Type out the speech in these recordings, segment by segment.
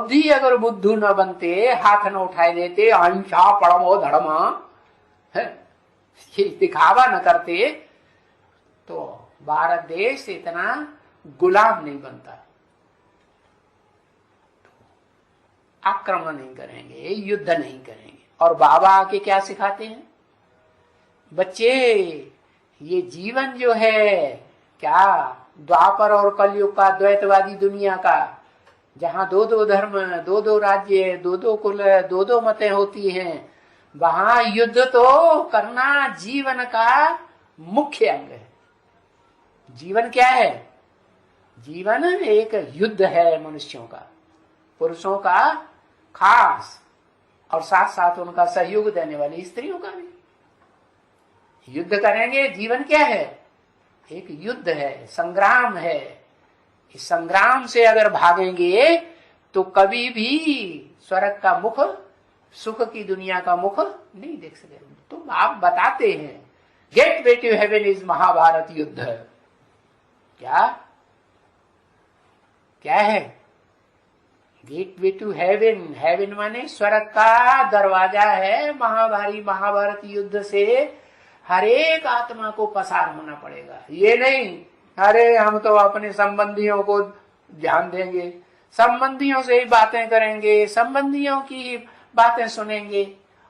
द्रौपदी अगर बुद्धू न बनते, हाथ न उठाए देते, अहिंसा परमो धर्म ये दिखावा न करते, तो भारत देश इतना गुलाम नहीं बनता। आक्रमण नहीं करेंगे, युद्ध नहीं करेंगे। और बाबा आके क्या सिखाते हैं, बच्चे ये जीवन जो है क्या, द्वापर और कलयुग का द्वैतवादी दुनिया का, जहां दो दो धर्म, दो दो राज्य, दो दो कुल, दो दो मतें होती हैं, वहां युद्ध तो करना जीवन का मुख्य अंग है। जीवन क्या है, जीवन एक युद्ध है मनुष्यों का, पुरुषों का खास, और साथ साथ उनका सहयोग देने वाली स्त्रियों का भी। युद्ध करेंगे, जीवन क्या है, एक युद्ध है, संग्राम है। इस संग्राम से अगर भागेंगे तो कभी भी स्वर्ग का मुख, सुख की दुनिया का मुख नहीं देख सके। तो आप बताते हैं gate way to heaven is Mahabharat युद्ध। क्या क्या है gate way to heaven? Heaven माने स्वर्ग का दरवाजा है। महाभारत युद्ध से हर एक आत्मा को पसार होना पड़ेगा। ये नहीं अरे हम तो अपने संबंधियों को ध्यान देंगे, संबंधियों से ही बातें करेंगे, संबंधियों की बातें सुनेंगे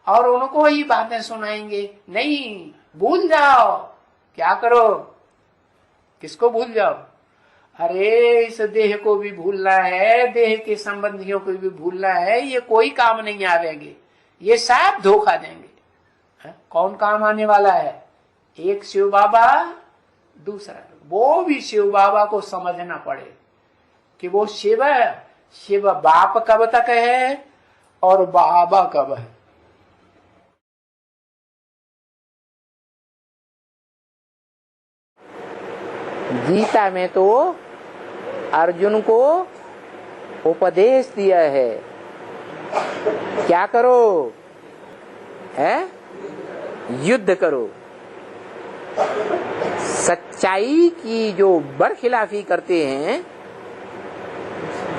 और उनको ही बातें सुनाएंगे। नहीं, भूल जाओ। क्या करो, किसको भूल जाओ? अरे इस देह को भी भूलना है, देह के संबंधियों को भी भूलना है। ये कोई काम नहीं आवेंगे, ये सब धोखा देंगे। कौन काम आने वाला है? एक शिव बाबा, दूसरा, वो भी शिव बाबा को समझना पड़े कि वो शिव बाप कब तक है और बाबा कब है। गीता में तो अर्जुन को उपदेश दिया है, क्या करो है, युद्ध करो। सच्चाई की जो बरखिलाफी करते हैं,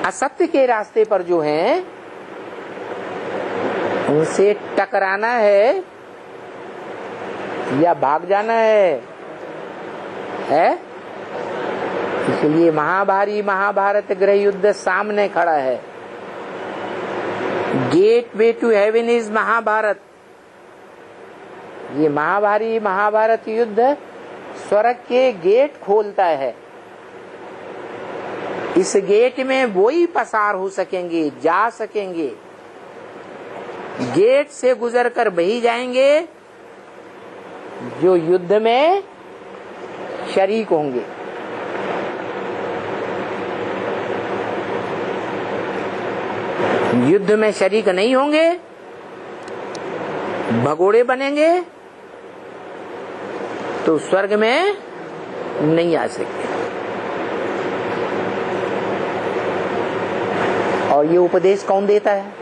असत्य के रास्ते पर जो हैं, उनसे टकराना है या भाग जाना है? इसलिए महाभारत गृह युद्ध सामने खड़ा है। Gate way to heaven is Mahabharat. ये महाभारत युद्ध स्वर्ग के गेट खोलता है। इस गेट में वो ही पसार हो सकेंगे, जा सकेंगे। गेट से गुजरकर वही जाएंगे जो युद्ध में शरीक होंगे। युद्ध में शरीक नहीं होंगे, भगोड़े बनेंगे, तो स्वर्ग में नहीं आ सकते। और ये उपदेश कौन देता है?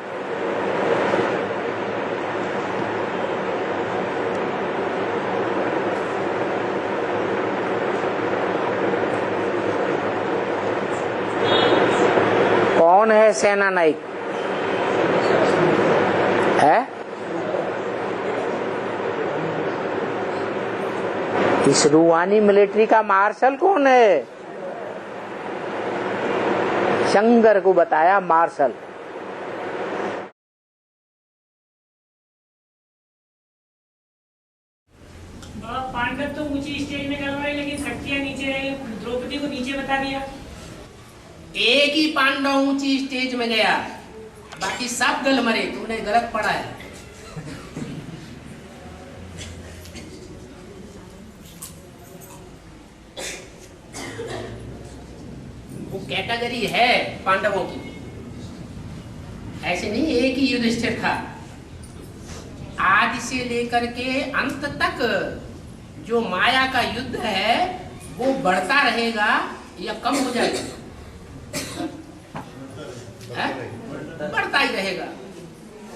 कौन है सेना नायक? है इस रूहानी मिलिट्री का मार्शल कौन है? शंकर को बताया मार्शल। पांडव तो ऊंची स्टेज में गए, लेकिन शक्तियां नीचे रही। द्रौपदी को नीचे बता दिया। एक ही पांडव ऊंची स्टेज में गया, बाकी सब गल मरे। तुमने गलत पढ़ा है। वो कैटेगरी है पांडवों की, ऐसे नहीं एक ही युधिष्ठिर था। आदि से लेकर के अंत तक जो माया का युद्ध है वो बढ़ता रहेगा या कम हो जाएगा? बढ़ता ही रहेगा।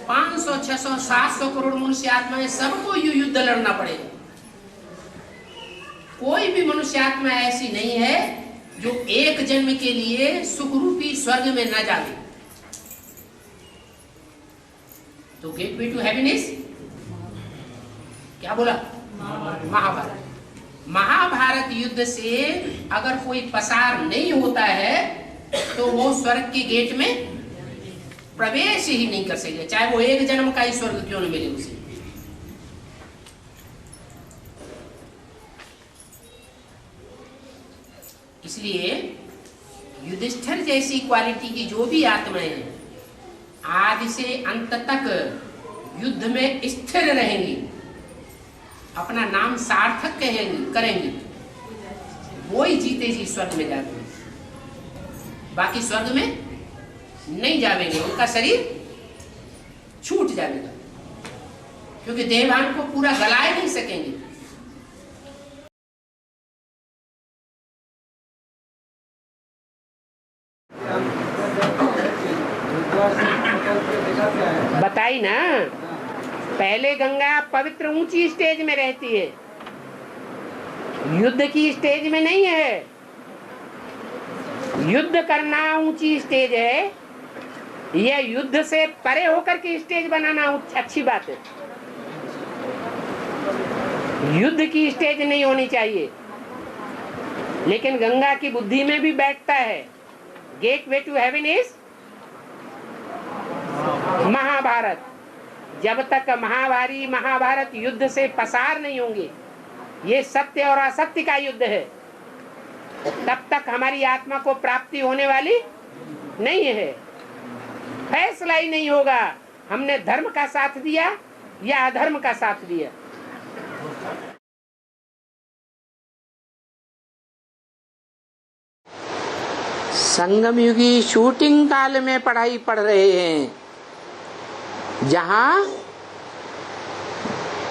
500, 600, 700 करोड़ मनुष्य आत्माएं, सबको युद्ध लड़ना पड़ेगा। कोई भी मनुष्य आत्मा ऐसी नहीं है जो एक जन्म के लिए सुखरूपी स्वर्ग में न जावे। तो गेटवे टू हैप्पीनेस क्या बोला? महाभारत। महाभारत युद्ध से अगर कोई पसार नहीं होता है तो वो स्वर्ग के गेट में प्रवेश ही नहीं कर सकेगा, चाहे वो एक जन्म का ही स्वर्ग क्यों न मिले उसे। इसलिए युधिष्ठिर जैसी क्वालिटी की जो भी आत्माएं हैं आदि से अंत तक युद्ध में स्थिर रहेंगी, अपना नाम सार्थक करेंगी, वो ही जीते जी स्वर्ग में जाएंगे, बाकी स्वर्ग में नहीं जाएंगे, उनका शरीर छूट जाएगा, क्योंकि देहभान को पूरा गला नहीं सकेंगे। बताई ना, पहले गंगा पवित्र ऊंची स्टेज में रहती है, युद्ध की स्टेज में नहीं है। युद्ध करना ऊंची स्टेज है, यह युद्ध से परे होकर के स्टेज बनाना अच्छी बात है। युद्ध की स्टेज नहीं होनी चाहिए, लेकिन गंगा की बुद्धि में भी बैठता है। Gateway to heaven is Mahabharat. जब तक महाभारी महाभारत युद्ध से पसार नहीं होंगे, ये सत्य और असत्य का युद्ध है, तब तक हमारी आत्मा को प्राप्ति होने वाली नहीं है। फैसला ही नहीं होगा हमने धर्म का साथ दिया या अधर्म का साथ दिया। संगम युगी शूटिंग काल में पढ़ाई पढ़ रहे हैं, जहां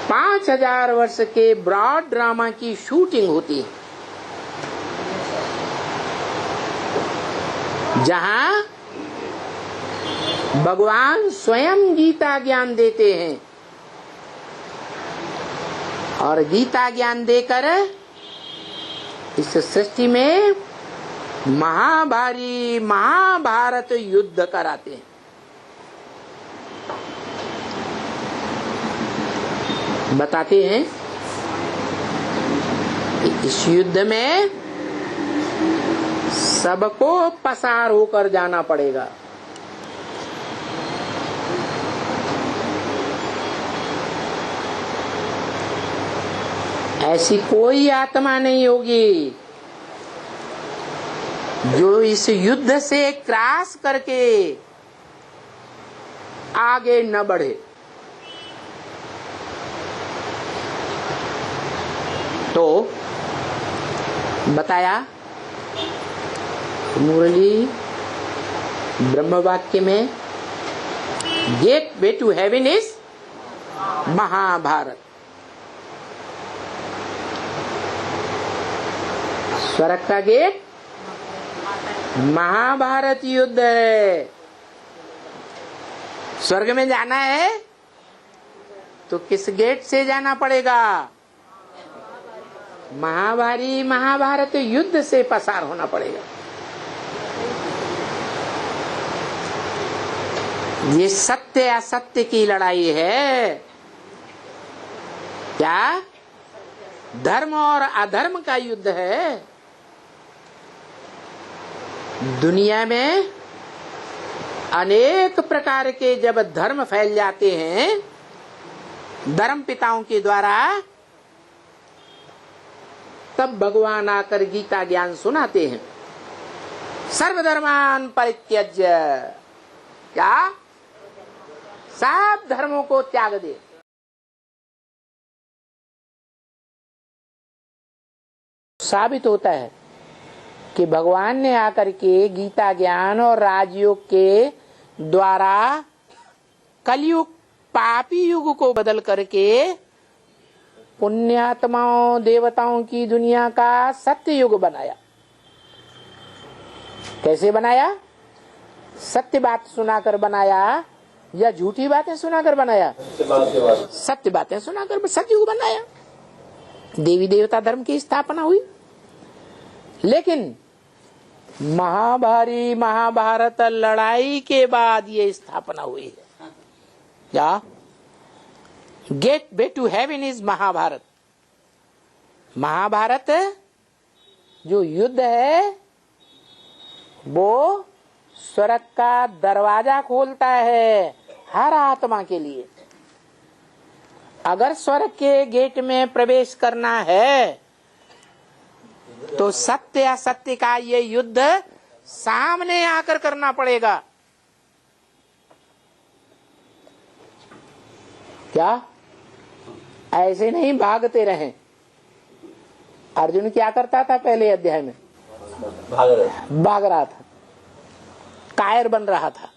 5000 वर्ष के ब्रॉड ड्रामा की शूटिंग होती है, जहां भगवान स्वयं गीता ज्ञान देते हैं, और गीता ज्ञान देकर इस सृष्टि में महाभारी महाभारत युद्ध कराते हैं। बताते हैं कि इस युद्ध में सबको पसार होकर जाना पड़ेगा। ऐसी कोई आत्मा नहीं होगी जो इस युद्ध से क्रॉस करके आगे न बढ़े। तो बताया मुरली ब्रह्म वाक्य में, gate way to heaven is Mahabharat. स्वर्ग का गेट महाभारत युद्ध है। स्वर्ग में जाना है तो किस गेट से जाना पड़ेगा? महाभारी महाभारत युद्ध से पसार होना पड़ेगा। ये सत्य असत्य की लड़ाई है। क्या? धर्म और अधर्म का युद्ध है। दुनिया में अनेक प्रकार के जब धर्म फैल जाते हैं धर्म पिताओं के द्वारा, तब भगवान आकर गीता ज्ञान सुनाते हैं। सर्वधर्मान परित्यज्य, क्या? सब धर्मों को त्याग दे। साबित होता है कि भगवान ने आकर के गीता ज्ञान और राजयोग के द्वारा कलयुग पापी युग को बदल करके पुण्यात्माओं देवताओं की दुनिया का सत्य युग बनाया। कैसे बनाया? सत्य बात सुनाकर बनाया या झूठी बातें सुनाकर बनाया? सत्य बातें सुनाकर सतयुग बनाया। देवी देवता धर्म की स्थापना हुई। लेकिन महाभारी महाभारत लड़ाई के बाद ये स्थापना हुई है। क्या? Gate way to heaven is Mahabharat. Mahabharat जो युद्ध है वो स्वर्ग का दरवाजा खोलता है हर आत्मा के लिए। अगर स्वर्ग के गेट में प्रवेश करना है तो सत्य असत्य का ये युद्ध सामने आकर करना पड़ेगा। क्या? ऐसे नहीं भागते रहें। अर्जुन क्या करता था पहले अध्याय में? भाग रहा था, कायर बन रहा था,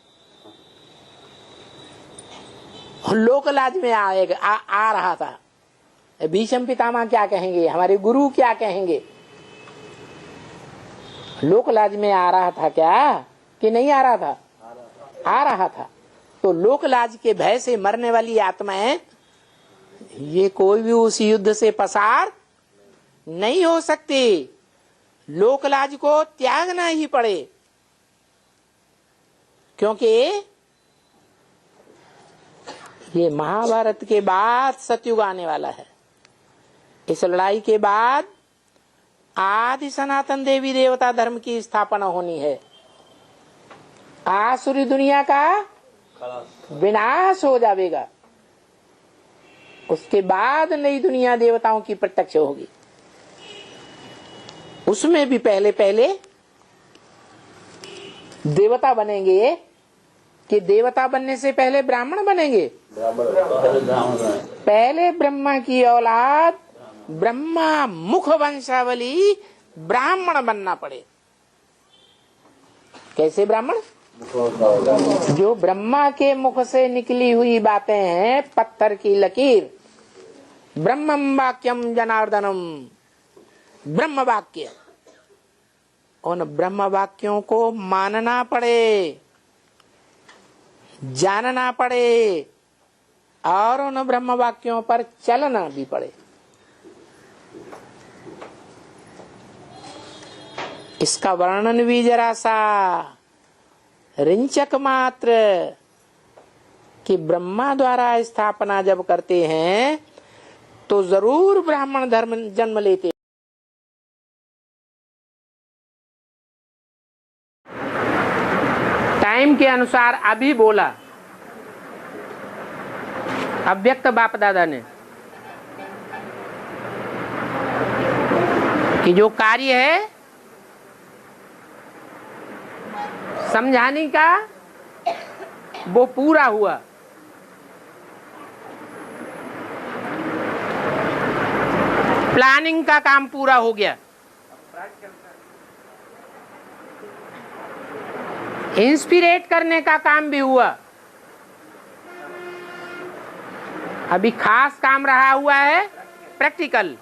लोक लाज में आ रहा था। भीष्म पितामह क्या कहेंगे, हमारे गुरु क्या कहेंगे? लोक लाज में आ रहा था क्या कि नहीं आ रहा था? आ रहा था। तो लोक लाज के भय से मरने वाली आत्माएं ये कोई भी उस युद्ध से पसार नहीं हो सकती। लोक लाज को त्यागना ही पड़े, क्योंकि ये महाभारत के बाद सतयुग आने वाला है। इस लड़ाई के बाद आदि सनातन देवी देवता धर्म की स्थापना होनी है। आसुरी दुनिया का विनाश हो जाएगा। उसके बाद नई दुनिया देवताओं की प्रत्यक्ष होगी। उसमें भी पहले पहले देवता बनेंगे कि देवता बनने से पहले ब्राह्मण बनेंगे? पहले ब्रह्मा की औलाद, ब्रह्मा मुख वंशावली ब्राह्मण बनना पड़े। कैसे ब्राह्मण? जो ब्रह्मा के मुख से निकली हुई बातें हैं, पत्थर की लकीर। ब्रह्मं वाक्यम जनार्दनम, ब्रह्म वाक्य। उन ब्रह्म वाक्यों को मानना पड़े, जानना पड़े और उन ब्रह्म वाक्यों पर चलना भी पड़े। इसका वर्णन भी जरा सा रिंचक मात्र कि ब्रह्मा द्वारा स्थापना जब करते हैं तो जरूर ब्राह्मण धर्म जन्म लेते। टाइम के अनुसार अभी बोला अव्यक्त बाप दादा ने कि जो कार्य है समझाने का वो पूरा हुआ। प्लानिंग का काम पूरा हो गया। इंस्पिरेट करने का काम भी हुआ। अभी खास काम रहा हुआ है प्रैक्टिकल।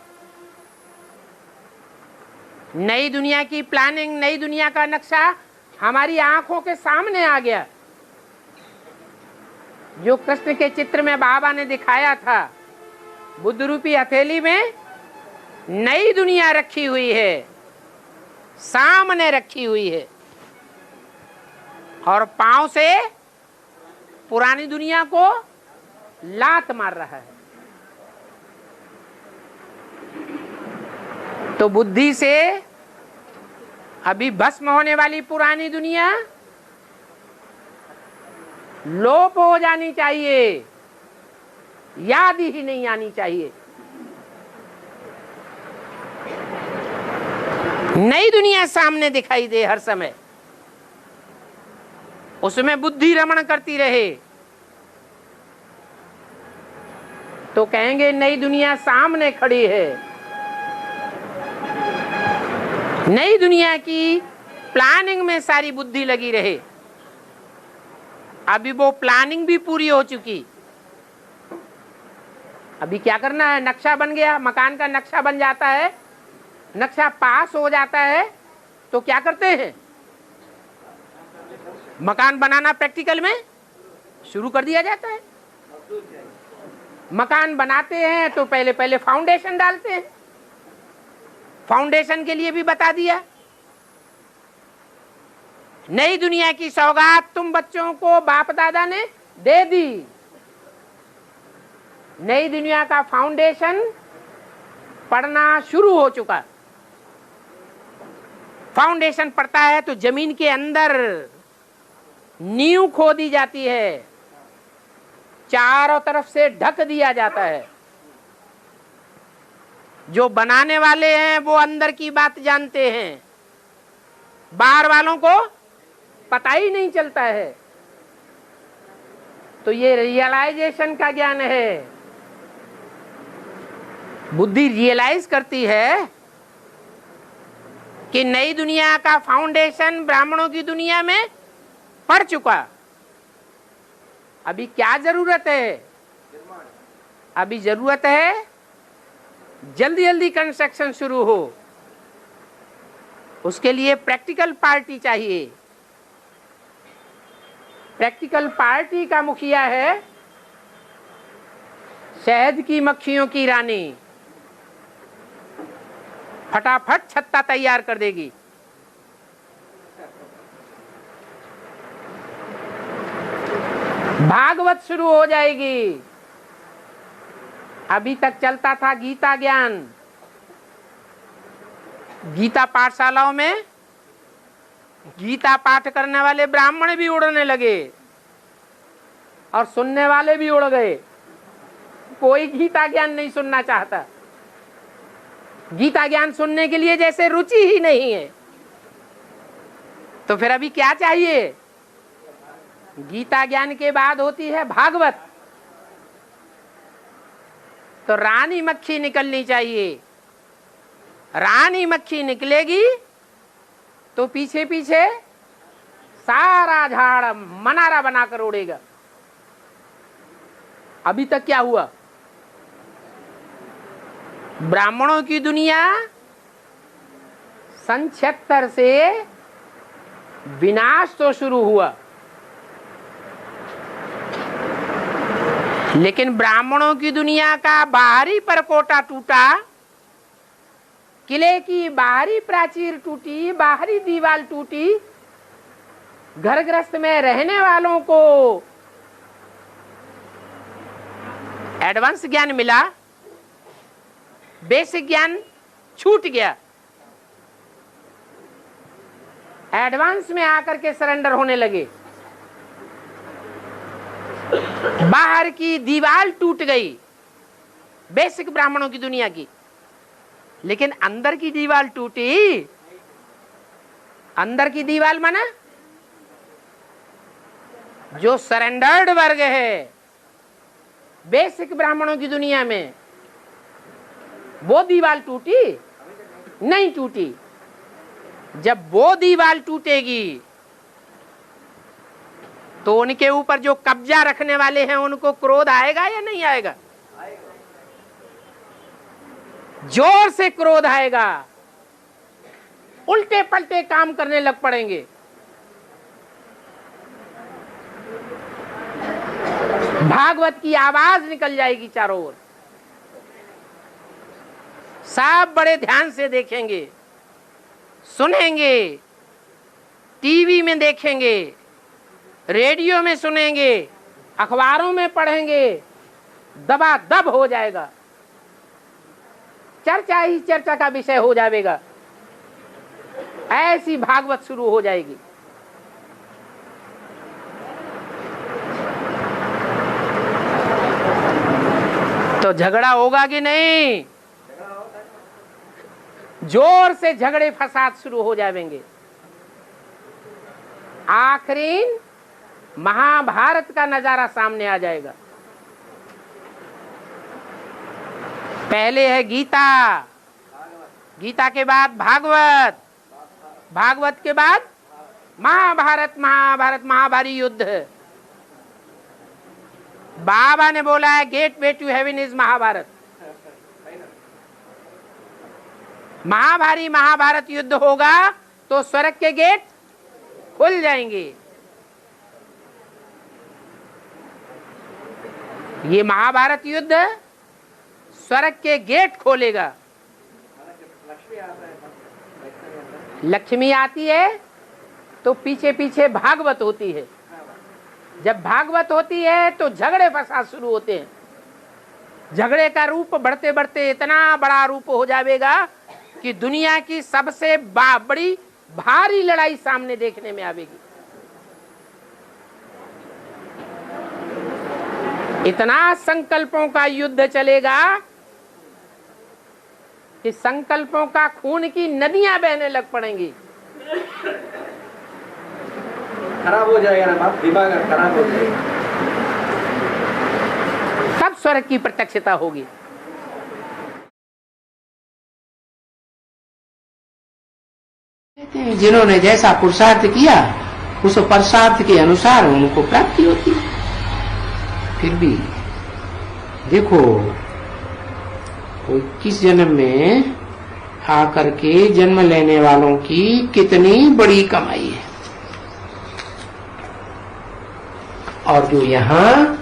नई दुनिया की प्लानिंग, नई दुनिया का नक्शा हमारी आंखों के सामने आ गया। जो कृष्ण के चित्र में बाबा ने दिखाया था, बुद्ध रूपी हथेली में नई दुनिया रखी हुई है, सामने रखी हुई है, और पांव से पुरानी दुनिया को लात मार रहा है। तो बुद्धि से अभी भस्म होने वाली पुरानी दुनिया लोप हो जानी चाहिए, याद ही नहीं आनी चाहिए। नई दुनिया सामने दिखाई दे हर समय, उसमें बुद्धि रमण करती रहे तो कहेंगे नई दुनिया सामने खड़ी है। नई दुनिया की प्लानिंग में सारी बुद्धि लगी रहे। अभी वो प्लानिंग भी पूरी हो चुकी। अभी क्या करना है? नक्शा बन गया, मकान का नक्शा बन जाता है, नक्शा पास हो जाता है तो क्या करते हैं? मकान बनाना प्रैक्टिकल में शुरू कर दिया जाता है। मकान बनाते हैं तो पहले पहले फाउंडेशन डालते हैं। फाउंडेशन के लिए भी बता दिया। नई दुनिया की सौगात तुम बच्चों को बाप दादा ने दे दी। नई दुनिया का फाउंडेशन पड़ना शुरू हो चुका। फाउंडेशन पड़ता है तो जमीन के अंदर नींव खोदी जाती है, चारों तरफ से ढक दिया जाता है। जो बनाने वाले हैं वो अंदर की बात जानते हैं, बाहर वालों को पता ही नहीं चलता है। तो ये रियलाइजेशन का ज्ञान है। बुद्धि रियलाइज करती है कि नई दुनिया का फाउंडेशन ब्राह्मणों की दुनिया में पड़ चुका। अभी क्या जरूरत है? अभी जरूरत है जल्दी जल्दी कंस्ट्रक्शन शुरू हो। उसके लिए प्रैक्टिकल पार्टी चाहिए। प्रैक्टिकल पार्टी का मुखिया है शहद की मक्खियों की रानी। फटाफट छत्ता तैयार कर देगी। भागवत शुरू हो जाएगी। अभी तक चलता था गीता ज्ञान। गीता पाठशालाओं में गीता पाठ करने वाले ब्राह्मण भी उड़ने लगे और सुनने वाले भी उड़ गए। कोई गीता ज्ञान नहीं सुनना चाहता। गीता ज्ञान सुनने के लिए जैसे रुचि ही नहीं है। तो फिर अभी क्या चाहिए? गीता ज्ञान के बाद होती है भागवत। तो रानी मक्खी निकलनी चाहिए। रानी मक्खी निकलेगी तो पीछे पीछे सारा झाड़ मनारा बनाकर उड़ेगा। अभी तक क्या हुआ? ब्राह्मणों की दुनिया सन 76 से विनाश तो शुरू हुआ, लेकिन ब्राह्मणों की दुनिया का बाहरी परकोटा टूटा, किले की बाहरी प्राचीर टूटी, बाहरी दीवार टूटी। घर गृहस्थ में रहने वालों को एडवांस ज्ञान मिला, बेसिक ज्ञान छूट गया। एडवांस में आकर के सरेंडर होने लगे। बाहर की दीवार टूट गई बेसिक ब्राह्मणों की दुनिया की, लेकिन अंदर की दीवार टूटी। अंदर की दीवार माना जो सरेंडर्ड वर्ग है बेसिक ब्राह्मणों की दुनिया में, वो दीवार टूटी नहीं टूटी। जब वो दीवार टूटेगी तो उनके ऊपर जो कब्जा रखने वाले हैं उनको क्रोध आएगा या नहीं आएगा? जोर से क्रोध आएगा। उल्टे पलटे काम करने लग पड़ेंगे। भागवत की आवाज निकल जाएगी चारों ओर। सब बड़े ध्यान से देखेंगे, सुनेंगे, टीवी में देखेंगे, रेडियो में सुनेंगे, अखबारों में पढ़ेंगे। दबादब हो जाएगा। चर्चा ही चर्चा का विषय हो जाएगा। ऐसी भागवत शुरू हो जाएगी। तो झगड़ा होगा कि नहीं? जोर से झगड़े फसाद शुरू हो जाएंगे। आखिरी महाभारत का नजारा सामने आ जाएगा। पहले है गीता, गीता के बाद भागवत, भागवत के बाद महाभारत, महाभारत महाभारी युद्ध। बाबा ने बोला है gate way to heaven is Mahabharat. महाभारी महाभारत युद्ध होगा तो स्वर्ग के गेट खुल जाएंगे। ये महाभारत युद्ध स्वर्ग के गेट खोलेगा। लक्ष्मी आती है तो पीछे पीछे भागवत होती है। जब भागवत होती है तो झगड़े फसाद शुरू होते हैं। झगड़े का रूप बढ़ते बढ़ते इतना बड़ा रूप हो जाएगा कि दुनिया की सबसे बड़ी भारी लड़ाई सामने देखने में आवेगी। इतना संकल्पों का युद्ध चलेगा कि संकल्पों का खून की नदियां बहने लग पड़ेंगी। खराब हो जाएगा ना बाप, दिमाग खराब हो जाएगा। तब स्वर्ग की प्रत्यक्षता होगी। जिन्होंने जैसा पुरुषार्थ किया उस पुरुषार्थ के अनुसार उनको प्राप्ति होती है। फिर भी देखो 21 जन्म में आकर के जन्म लेने वालों की कितनी बड़ी कमाई है। और जो यहाँ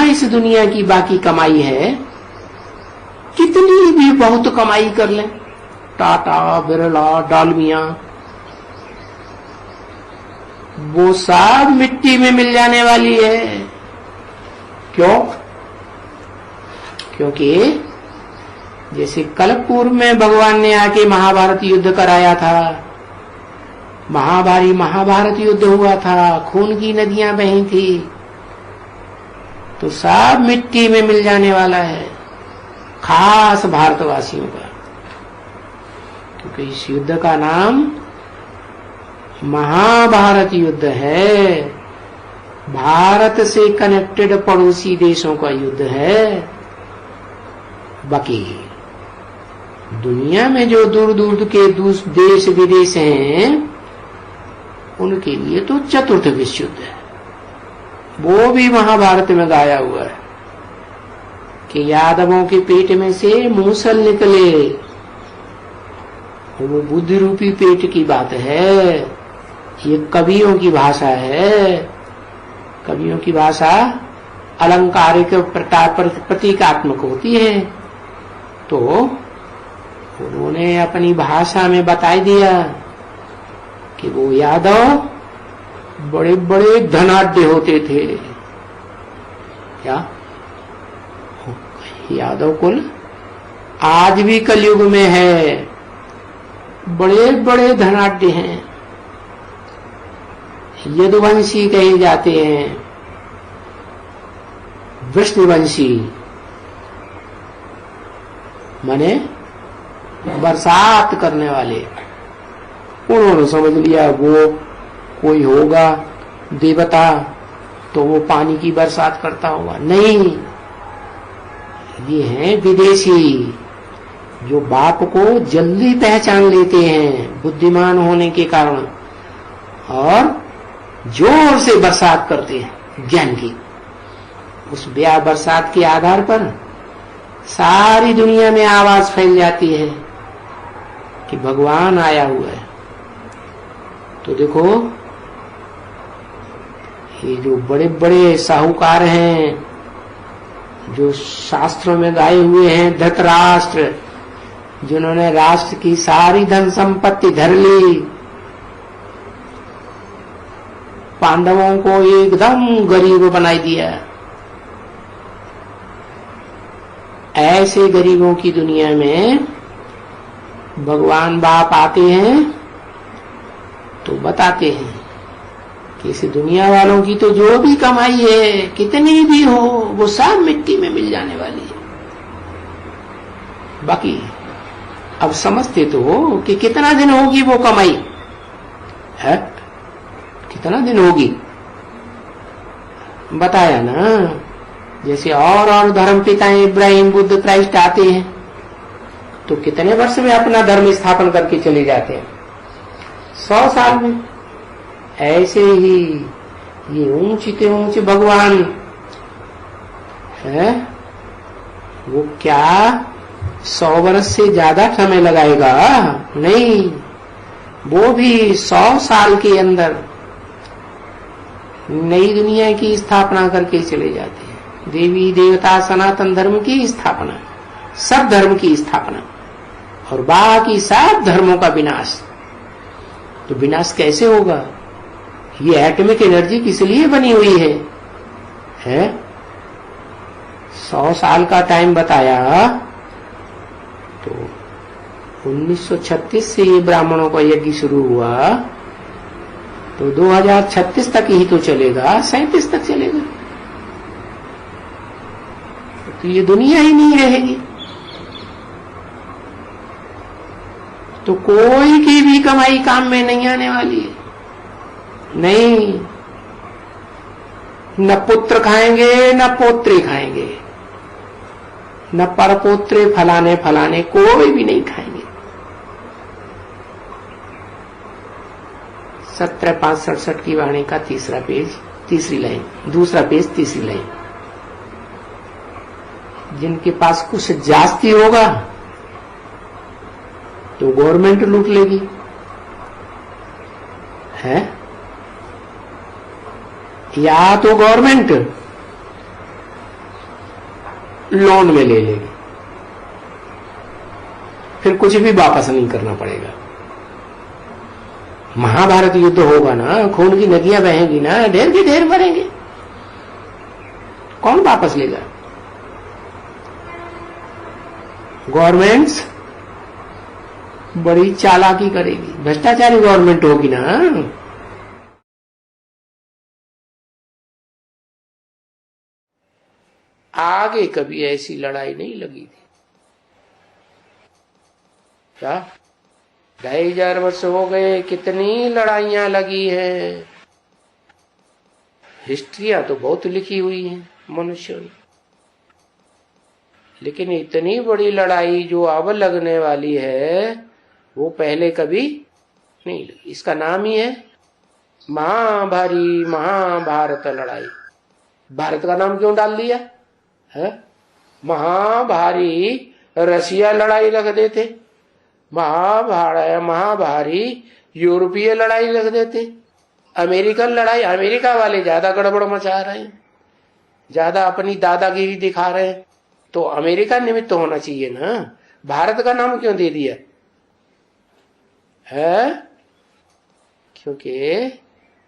इस दुनिया की बाकी कमाई है, कितनी भी बहुत कमाई कर लें, टाटा बिरला डालमिया, वो सब मिट्टी में मिल जाने वाली है। क्यों? क्योंकि जैसे कल्प पूर्व में भगवान ने आके महाभारत युद्ध कराया था, महाभारत युद्ध हुआ था, खून की नदियां बही थी, तो सब मिट्टी में मिल जाने वाला है, खास भारतवासियों का। क्योंकि इस युद्ध का नाम महाभारत युद्ध है, भारत से कनेक्टेड पड़ोसी देशों का युद्ध है। बाकी दुनिया में जो दूर दूर के देश विदेश हैं, उनके लिए तो चतुर्थ विश्व युद्ध है, वो भी महाभारत में गाया हुआ है कि यादवों के पेट में से मूसल निकले, वो बुद्धि रूपी पेट की बात है। ये कवियों की भाषा है। कवियों की भाषा अलंकारिक प्रतीकात्मक होती है, तो उन्होंने अपनी भाषा में बता दिया कि वो यादव बड़े बड़े धनाढ्य होते थे। क्या यादव कुल आज भी कलयुग में है, बड़े बड़े धनाढ्य हैं, यदुवंशी कहे जाते हैं, विष्णुवंशी माने बरसात करने वाले। उन्होंने समझ लिया वो कोई होगा देवता तो वो पानी की बरसात करता होगा। नहीं, ये हैं विदेशी जो बाप को जल्दी पहचान लेते हैं बुद्धिमान होने के कारण, और जोर से बरसात करते हैं ज्ञान की। उस बरसात के आधार पर सारी दुनिया में आवाज फैल जाती है कि भगवान आया हुआ है। तो देखो ये जो बड़े बड़े साहूकार हैं, जो शास्त्रों में गाए हुए हैं, धृतराष्ट्र, जिन्होंने राष्ट्र की सारी धन संपत्ति धर ली, पांडवों को एकदम गरीब बनाई दिया, ऐसे गरीबों की दुनिया में भगवान बाप आते हैं तो बताते हैं कि इस दुनिया वालों की तो जो भी कमाई है, कितनी भी हो, वो सब मिट्टी में मिल जाने वाली है। बाकी अब समझते तो हो कि कितना दिन होगी वो कमाई है, कितना दिन होगी बताया ना। जैसे और धर्म पिताएं इब्राहिम बुद्ध क्राइस्ट आते हैं तो कितने वर्ष में अपना धर्म स्थापन करके चले जाते हैं, 100 साल में। ऐसे ही ये ऊंचे ऊंचे भगवान है, वो क्या 100 वर्ष से ज्यादा समय लगाएगा? नहीं, वो भी 100 साल के अंदर नई दुनिया की स्थापना करके चले जाते हैं। देवी देवता सनातन धर्म की स्थापना, सब धर्म की स्थापना, और बाकी सब धर्मों का विनाश। तो विनाश कैसे होगा? ये एटॉमिक एनर्जी किस लिए बनी हुई है? 100 साल का टाइम बताया, तो 1936 से ये ब्राह्मणों का यज्ञ शुरू हुआ, तो 2036 तक ही तो चलेगा, 37 तक चलेगा, तो ये दुनिया ही नहीं रहेगी। तो कोई की भी कमाई काम में नहीं आने वाली है। नहीं, न पुत्र खाएंगे न पोत्रे खाएंगे, न परपोत्रे फलाने फलाने कोई भी नहीं खाएंगे। 17:5-67 की वाणी का तीसरा पेज, तीसरी लाइन, दूसरा पेज, तीसरी लाइन। जिनके पास कुछ जास्ती होगा तो गवर्नमेंट लूट लेगी, है? या तो गवर्नमेंट लोन में ले लेगी, फिर कुछ भी वापस नहीं करना पड़ेगा। महाभारत युद्ध होगा ना, खून की नदियां बहेंगी ना, ढेर के ढेर मरेंगे, कौन वापस लेगा? गवर्नमेंट्स बड़ी चालाकी करेगी, भ्रष्टाचारी गवर्नमेंट होगी ना। आगे कभी ऐसी लड़ाई नहीं लगी थी। क्या 2500 वर्ष हो गए, कितनी लड़ाइयां लगी हैं। हिस्ट्रियां तो बहुत लिखी हुई हैं मनुष्यों ने, लेकिन इतनी बड़ी लड़ाई जो अब लगने वाली है वो पहले कभी नहीं लगी। इसका नाम ही है महाभारी महाभारत लड़ाई। भारत का नाम क्यों डाल दिया है? महाभारी रसिया लड़ाई रख देते, महाभारी यूरोपीय लड़ाई रख देते, अमेरिकन लड़ाई। अमेरिका वाले ज्यादा गड़बड़ मचा रहे हैं, ज्यादा अपनी दादागिरी दिखा रहे हैं, तो अमेरिका निमित्त होना चाहिए ना। भारत का नाम क्यों दे दिया है? क्योंकि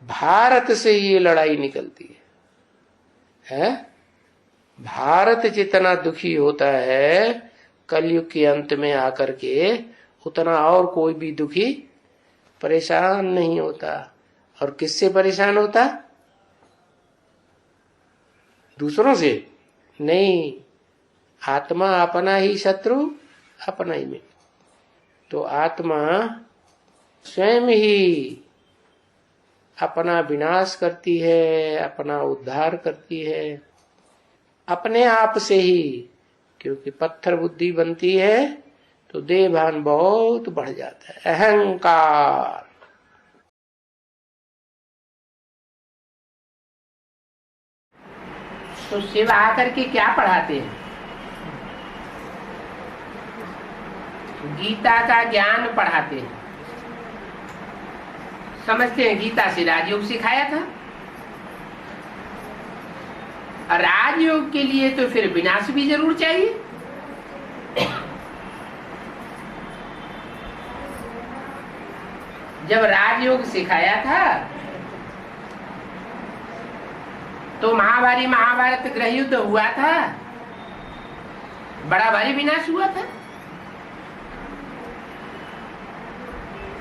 भारत से ये लड़ाई निकलती है। भारत जितना दुखी होता है कलयुग के अंत में आकर के, उतना और कोई भी दुखी परेशान नहीं होता। और किससे परेशान होता? दूसरों से नहीं। आत्मा अपना ही शत्रु, अपना ही मित्र। तो आत्मा स्वयं ही अपना विनाश करती है, अपना उद्धार करती है अपने आप से ही। क्योंकि पत्थर बुद्धि बनती है तो देहभान बहुत बढ़ जाता है, अहंकार। तो शिव आकर के क्या पढ़ाते हैं? गीता का ज्ञान पढ़ाते हैं। समझते हैं गीता से राजयोग सिखाया था, और राजयोग के लिए तो फिर विनाश भी जरूर चाहिए। जब राजयोग सिखाया था तो महाभारी महाभारत गृह युद्ध हुआ था, बड़ा भारी विनाश हुआ था।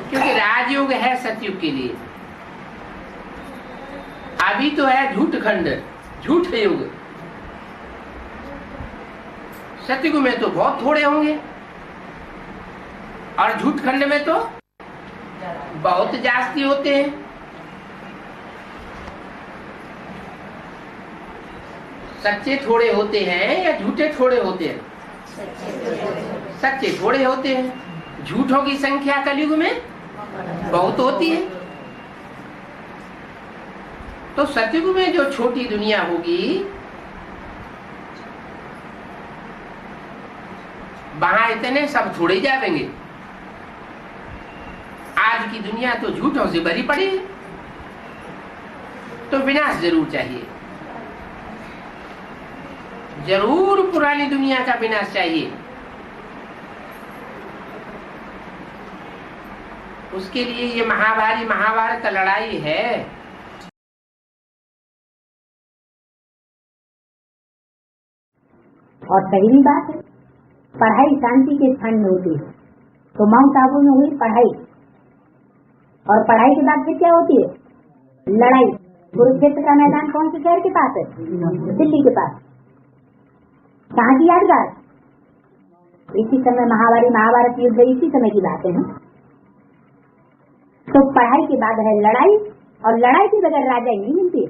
क्योंकि राजयोग है सतयुग के लिए, अभी तो है झूठ खंड, झूठ युग। सतयुग में तो बहुत थोड़े होंगे, और झूठ खंड में तो बहुत जास्ती होते हैं। सच्चे थोड़े होते हैं या झूठे थोड़े होते हैं? सच्चे थोड़े होते हैं। झूठों की संख्या कलयुग में बहुत होती है। तो सतयुग में जो छोटी दुनिया होगी, वहां इतने सब थोड़े ही जाएंगे। आज की दुनिया तो झूठों से भरी पड़ी है, तो विनाश जरूर चाहिए, जरूर पुरानी दुनिया का विनाश चाहिए। उसके लिए ये महाभारी महाभारत लड़ाई है। और सही बात है, पढ़ाई शांति के स्थान में होती है। तो माउंट आबू में हुई पढ़ाई, और पढ़ाई के बाद फिर क्या होती है? लड़ाई। कुरुक्षेत्र का मैदान कौन से शहर के पास है? दिल्ली के पास। कहाँ की यादगार? इसी समय महाभारी महाभारत युद्ध, इसी समय की बातें हैं। तो पढ़ाई के बाद है लड़ाई, और लड़ाई के बगैर राजा ही नहीं मिलती,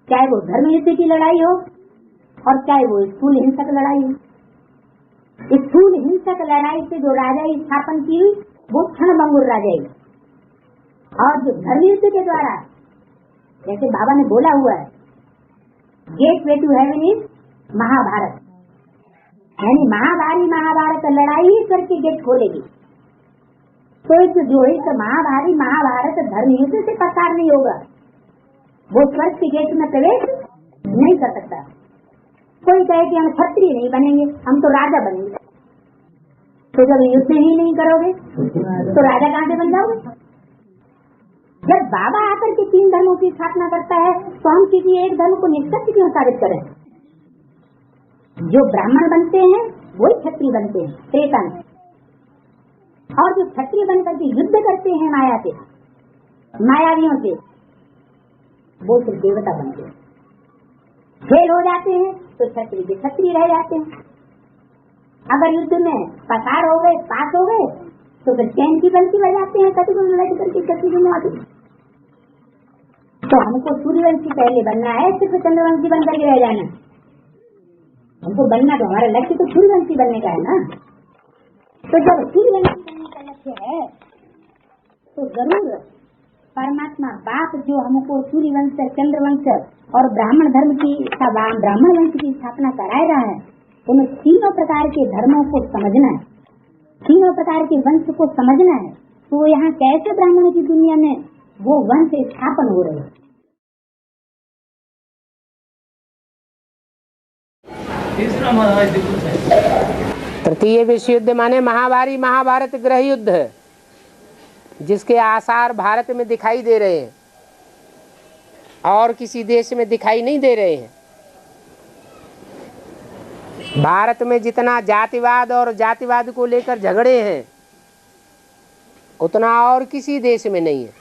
चाहे वो धर्म युद्ध की लड़ाई हो और चाहे वो स्थूल हिंसक लड़ाई हो। स्थूल हिंसक लड़ाई से जो राजाई स्थापन की वो क्षणभंगुर राजाई, और जो धर्म युद्ध के द्वारा, जैसे बाबा ने बोला हुआ है, gate way to heaven is Mahabharat, यानी महाभारी महाभारत लड़ाई ही करके गेट खोलेगी। तो जो इस महाभारी महाभारत धर्म युद्ध से पसार नहीं होगा, वो स्वर्ग के गेट में प्रवेश नहीं कर सकता। कोई कहे कि हम क्षत्रिय नहीं बनेंगे, हम तो राजा बनेंगे। तो जब युद्ध ही नहीं करोगे तो राजा कहाँ से बन जाओगे? जब बाबा आकर के 3 धर्मों की स्थापना करता है तो हम किसी एक धर्म को निष्पक्ष क्यों साबित करें? जो ब्राह्मण बनते हैं वही क्षत्रिय बनते हैं त्रेता में, और जो क्षत्रिय बनकर के युद्ध करते हैं माया से, मायावियों से, वो सिर्फ देवता बनते हैं। फेल हो जाते हैं तो क्षत्रिय के क्षत्रिय रह जाते हैं। अगर युद्ध में पसार हो गए, पास हो गए, तो फिर चैन की बंसी बजाते हैं, कभी लड़ करके कभी में आते। तो हमको सूर्यवंशी पहले बनना है, सिर्फ चंद्रवंशी बन करके रह जाना? हमको बनना तो हमारा लक्ष्य तो सूर्यवंशी बनने का है ना। तो जब सूर्यवंशी बनने का लक्ष्य है तो जरूर परमात्मा बाप जो हमको सूर्यवंश, चंद्रवंश और ब्राह्मण धर्म की, ब्राह्मण वंश की स्थापना कराए रहा है, उन तीनों प्रकार के धर्मों को समझना है, तीनों प्रकार के वंश को समझना है। तो यहाँ कैसे ब्राह्मणों की दुनिया में वो वंश स्थापन हो रहे हैं। तृतीय विश्व युद्ध माने महाभारी महाभारत गृह युद्ध, जिसके आसार भारत में दिखाई दे रहे हैं और किसी देश में दिखाई नहीं दे रहे हैं। भारत में जितना जातिवाद और जातिवाद को लेकर झगड़े हैं उतना और किसी देश में नहीं है।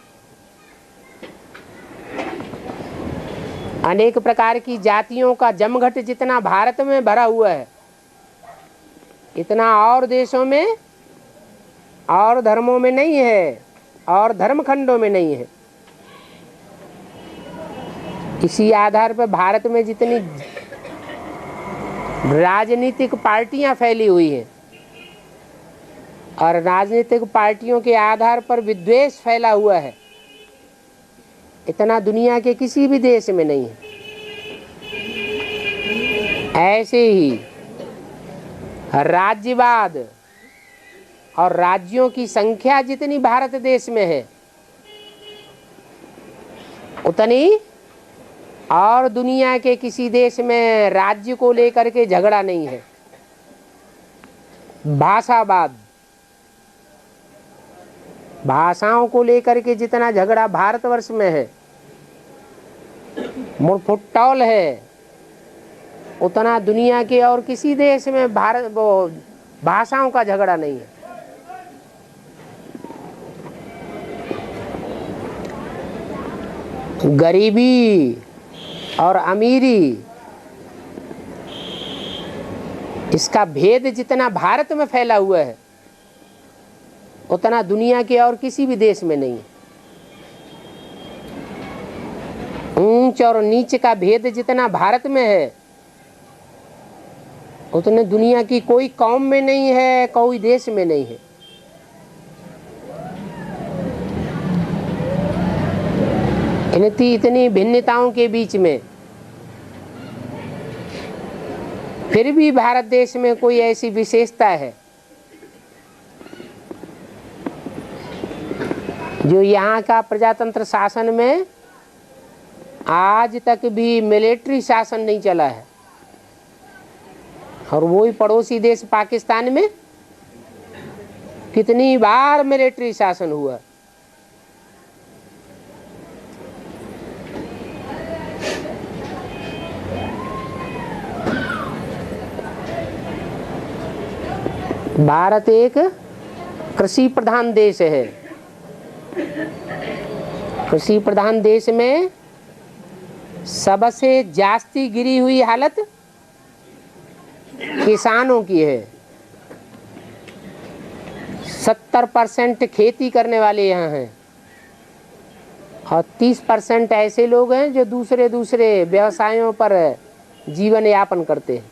अनेक प्रकार की जातियों का जमघट जितना भारत में भरा हुआ है, इतना और देशों में और धर्मों में नहीं है, और धर्मखंडों में नहीं है। इसी आधार पर भारत में जितनी राजनीतिक पार्टियां फैली हुई हैं और राजनीतिक पार्टियों के आधार पर विद्वेष फैला हुआ है, इतना दुनिया के किसी भी देश में नहीं है। ऐसे ही राज्यवाद और राज्यों की संख्या जितनी भारत देश में है उतनी और दुनिया के किसी देश में राज्य को लेकर के झगड़ा नहीं है। भाषावाद, भाषाओं को लेकर के जितना झगड़ा भारतवर्ष में है, मुठभेड़ है, उतना दुनिया के और किसी देश में भारत भाषाओं का झगड़ा नहीं है। गरीबी और अमीरी, इसका भेद जितना भारत में फैला हुआ है उतना दुनिया के और किसी भी देश में नहीं है। ऊंच और नीच का भेद जितना भारत में है उतने दुनिया की कोई कौम में नहीं है, कोई देश में नहीं है। इतनी भिन्नताओं के बीच में फिर भी भारत देश में कोई ऐसी विशेषता है जो यहाँ का प्रजातंत्र शासन में आज तक भी मिलिट्री शासन नहीं चला है, और वही पड़ोसी देश पाकिस्तान में कितनी बार मिलिट्री शासन हुआ। भारत एक कृषि प्रधान देश है। कृषि प्रधान देश में सबसे जास्ती गिरी हुई हालत किसानों की है। 70% खेती करने वाले यहाँ हैं और 30% ऐसे लोग हैं जो दूसरे व्यवसायों पर जीवन यापन करते हैं।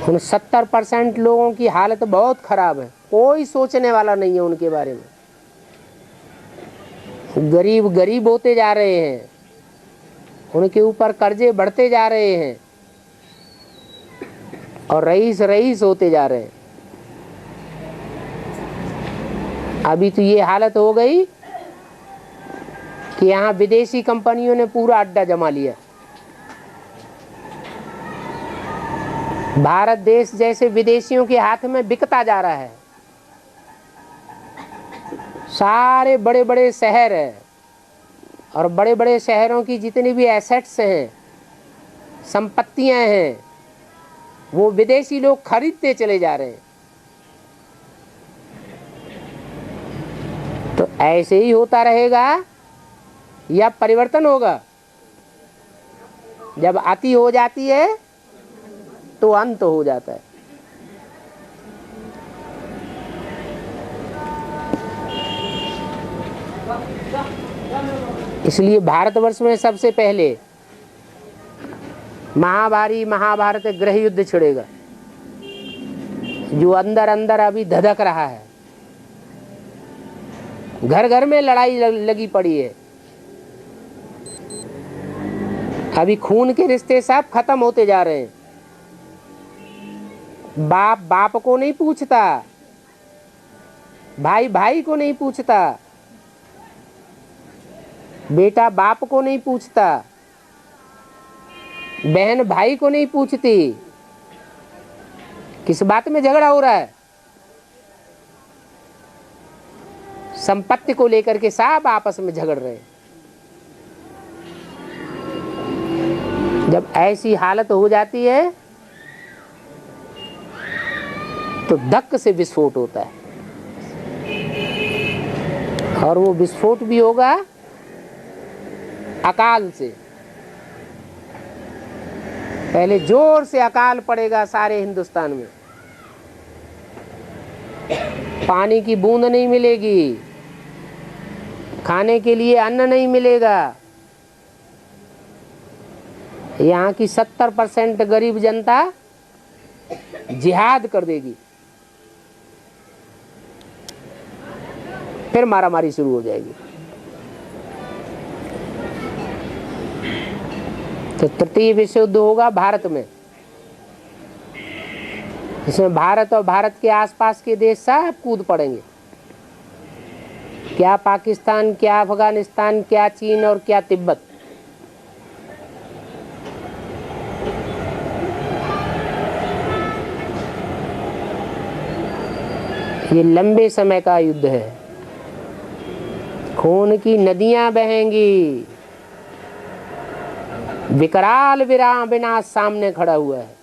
उन 70% लोगों की हालत बहुत खराब है, कोई सोचने वाला नहीं है उनके बारे में। गरीब होते जा रहे हैं, उनके ऊपर कर्जे बढ़ते जा रहे हैं और रईस होते जा रहे हैं। अभी तो ये हालत हो गई कि यहाँ विदेशी कंपनियों ने पूरा अड्डा जमा लिया। भारत देश जैसे विदेशियों के हाथ में बिकता जा रहा है। सारे बड़े बड़े शहर है और बड़े बड़े शहरों की जितनी भी एसेट्स हैं, संपत्तियां हैं, वो विदेशी लोग खरीदते चले जा रहे हैं। तो ऐसे ही होता रहेगा या परिवर्तन होगा? जब अति हो जाती है तो अंत हो जाता है। इसलिए भारतवर्ष में सबसे पहले महाभारत गृह युद्ध छिड़ेगा, जो अंदर अंदर अभी धधक रहा है। घर घर में लड़ाई लगी पड़ी है। अभी खून के रिश्ते सब खत्म होते जा रहे हैं। बाप को नहीं पूछता, भाई को नहीं पूछता, बेटा बाप को नहीं पूछता, बहन भाई को नहीं पूछती। किस बात में झगड़ा हो रहा है? संपत्ति को लेकर के सब आपस में झगड़ रहे हैं। जब ऐसी हालत हो जाती है तो धक्क से विस्फोट होता है, और वो विस्फोट भी होगा अकाल से। पहले जोर से अकाल पड़ेगा सारे हिंदुस्तान में, पानी की बूंद नहीं मिलेगी, खाने के लिए अन्न नहीं मिलेगा। यहाँ की 70% गरीब जनता जिहाद कर देगी, फिर मारामारी शुरू हो जाएगी। तो तृतीय विश्व युद्ध होगा भारत में। इसमें भारत और भारत के आसपास के देश सब कूद पड़ेंगे। क्या पाकिस्तान, क्या अफगानिस्तान, क्या चीन और क्या तिब्बत। ये लंबे समय का युद्ध है। खून की नदियां बहेंगी। विकराल विनाश सामने खड़ा हुआ है।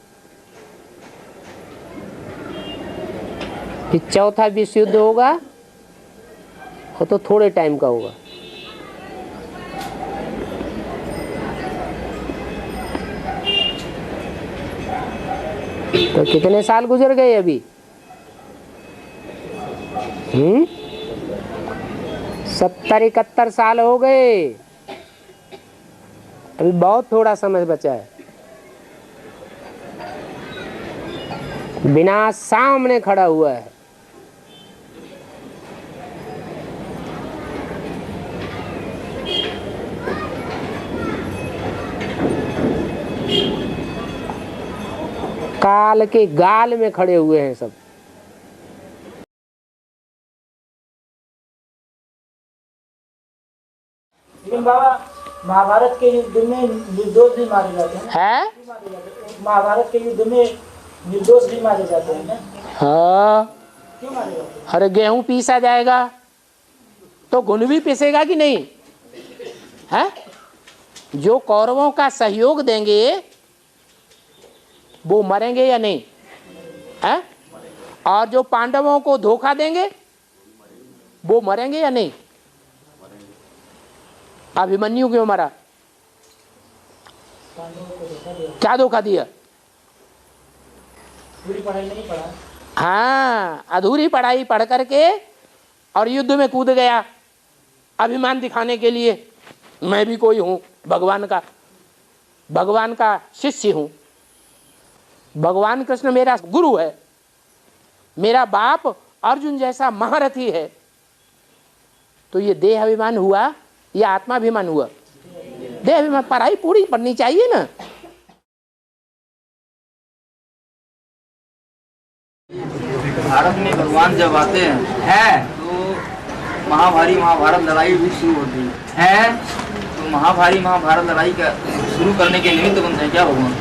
ये चौथा विश्व युद्ध होगा, वो तो थोड़े टाइम का होगा। तो कितने साल गुजर गए अभी? 70-71 साल हो गए। अभी बहुत थोड़ा समय बचा है। विनाश सामने खड़ा हुआ है। काल के गाल में खड़े हुए हैं सब। लेकिन बाबा, महाभारत के युद्ध में निर्दोष भी मारे जाते हैं। महाभारत के युद्ध में निर्दोष भी मारे जाते हैं ना? हाँ। क्यों मारे जाते हैं? अरे गेहूं पीसा जाएगा तो घुन भी पिसेगा कि नहीं है? जो कौरवों का सहयोग देंगे वो मरेंगे या नहीं? है? और जो पांडवों को धोखा देंगे वो मरेंगे या नहीं? अभिमन्यु क्यों मरा? क्या धोखा दिया? पूरी पढ़ाई नहीं पढ़ा। हाँ, अधूरी पढ़ाई पढ़ करके और युद्ध में कूद गया अभिमान दिखाने के लिए, मैं भी कोई हूं, भगवान का शिष्य हूं, भगवान कृष्ण मेरा गुरु है, मेरा बाप अर्जुन जैसा महारथी है। तो ये देह अभिमान हुआ या आत्माभिमान हुआ? देह अभिमान। पढ़ाई पूरी पढ़नी चाहिए ना। भारत में भगवान जब आते हैं तो महाभारत लड़ाई भी शुरू होती है। तो महाभारत लड़ाई का शुरू करने के निमित्त बनते हैं क्या भगवान?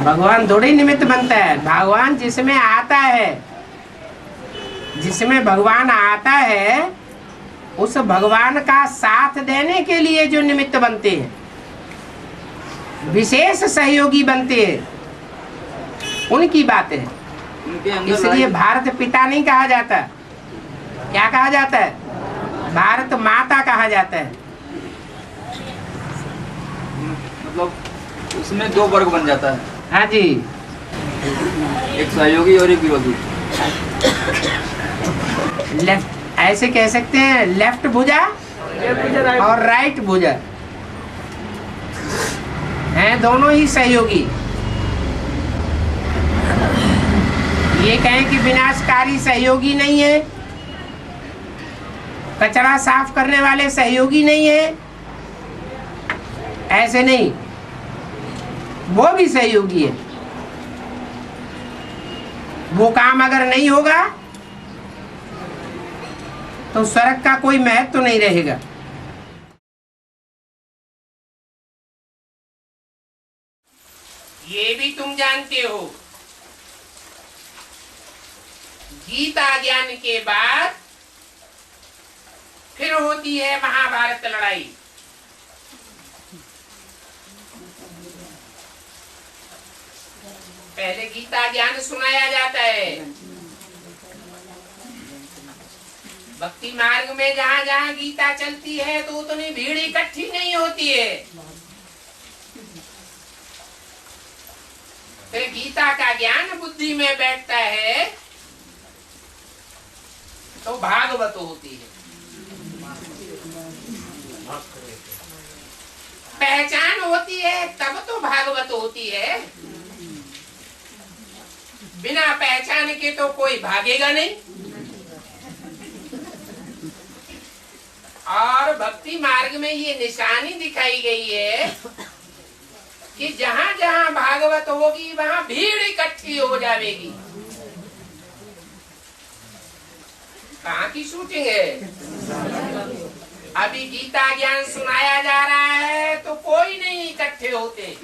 भगवान थोड़ी निमित्त बनता है। भगवान जिसमें आता है, जिसमें भगवान आता है, उस भगवान का साथ देने के लिए जो निमित्त बनते हैं, विशेष सहयोगी बनते हैं, उनकी बात है। इसलिए भारत पिता नहीं कहा जाता, क्या कहा जाता है? भारत माता कहा जाता है। मतलब उसमें दो वर्ग बन जाता है। हाँ जी, एक सहयोगी और एक विरोधी। लेफ्ट ऐसे कह सकते हैं, लेफ्ट भुजा और राइट भुजा हैं, दोनों ही सहयोगी। ये कहें कि विनाशकारी सहयोगी नहीं है, कचरा साफ करने वाले सहयोगी नहीं है, ऐसे नहीं, वो भी सहयोगी है। वो काम अगर नहीं होगा तो स्वर्ग का कोई महत्व तो नहीं रहेगा। ये भी तुम जानते हो, गीता ज्ञान के बाद फिर होती है महाभारत लड़ाई। पहले गीता ज्ञान सुनाया जाता है। भक्ति मार्ग में जहाँ जहाँ गीता चलती है तो उतनी भीड़ इकट्ठी नहीं होती है। फिर गीता का ज्ञान बुद्धि में बैठता है तो भागवत होती है। पहचान होती है तब तो भागवत होती है। बिना पहचान के तो कोई भागेगा नहीं। और भक्ति मार्ग में ये निशानी दिखाई गई है कि जहां जहां भागवत होगी वहां भीड़ इकट्ठी हो जाएगी। कहाँ की शूटिंग है? अभी गीता ज्ञान सुनाया जा रहा है तो कोई नहीं इकट्ठे होते,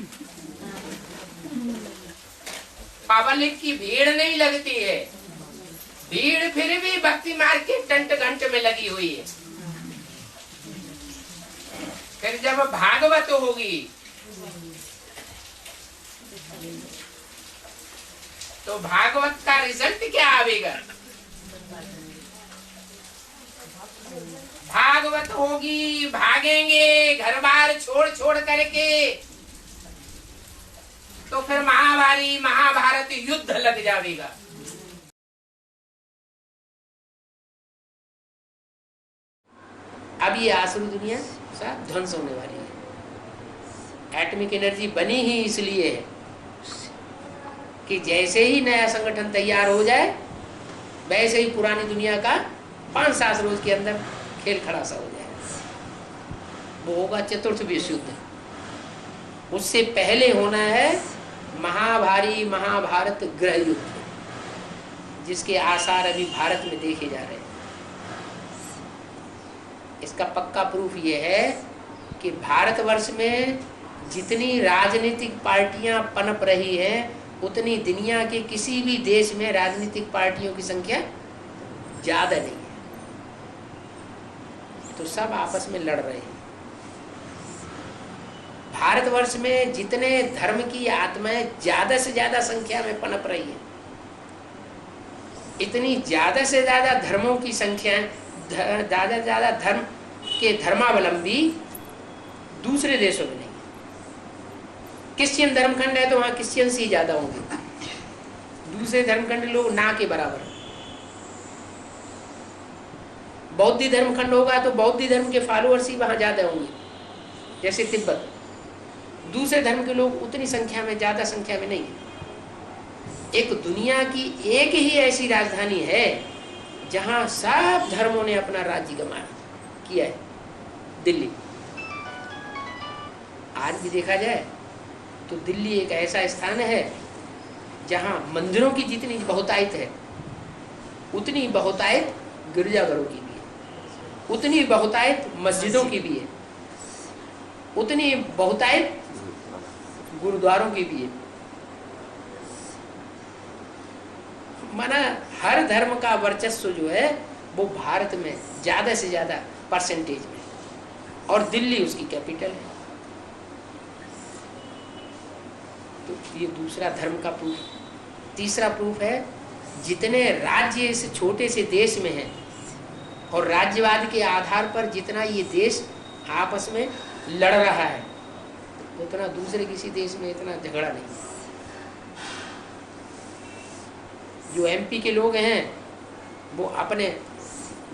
पब्लिक की भीड़ नहीं लगती है। भीड़ फिर भी भक्ति मार्ग के टंट घंट में लगी हुई है। फिर जब भागवत होगी तो भागवत का रिजल्ट क्या आवेगा? भागवत होगी, भागेंगे घर बार छोड़ छोड़ करके, तो फिर महाभारत युद्ध लग जाएगा। अब ये आसुरी दुनिया सब ध्वंस होने वाली है। एटॉमिक एनर्जी बनी ही इसलिए है कि जैसे ही नया संगठन तैयार हो जाए वैसे ही पुरानी दुनिया का 5-7 रोज के अंदर खेल खड़ा सा हो जाए। वो होगा चतुर्थ विश्व युद्ध। उससे पहले होना है महाभारत गृह युद्ध, जिसके आसार अभी भारत में देखे जा रहे हैं। इसका पक्का प्रूफ ये है कि भारतवर्ष में जितनी राजनीतिक पार्टियां पनप रही हैं उतनी दुनिया के किसी भी देश में राजनीतिक पार्टियों की संख्या ज्यादा नहीं है। तो सब आपस में लड़ रहे हैं। भारतवर्ष में जितने धर्म की आत्माएं ज्यादा से ज्यादा संख्या में पनप रही है इतनी ज्यादा से ज्यादा धर्मों की संख्या, ज्यादा से ज्यादा धर्म के धर्मावलंबी दूसरे देशों में नहीं। क्रिश्चियन धर्मखंड है तो वहां क्रिश्चियंस ही ज्यादा होंगे, दूसरे धर्मखंड लोग ना के बराबर। बौद्ध धर्मखंड होगा तो बौद्ध धर्म के फॉलोअर्स ही वहां ज्यादा होंगे, जैसे तिब्बत। दूसरे धर्म के लोग उतनी संख्या में, ज्यादा संख्या में नहीं। एक दुनिया की एक ही ऐसी राजधानी है जहां सब धर्मों ने अपना राज्य गमाया किया है, दिल्ली। आज भी देखा जाए तो दिल्ली एक ऐसा स्थान है जहां मंदिरों की जितनी बहुतायत है उतनी बहुतायत गिरजाघरों की भी है, उतनी बहुतायत मस्जिदों की भी है, उतनी बहुतायत गुरुद्वारों की भी है। माना हर धर्म का वर्चस्व जो है वो भारत में ज्यादा से ज्यादा परसेंटेज में, और दिल्ली उसकी कैपिटल है। तो ये दूसरा धर्म का प्रूफ। तीसरा प्रूफ है, जितने राज्य इस छोटे से देश में हैं और राज्यवाद के आधार पर जितना ये देश आपस में लड़ रहा है उतना दूसरे किसी देश में इतना झगड़ा नहीं। जो एमपी के लोग हैं वो अपने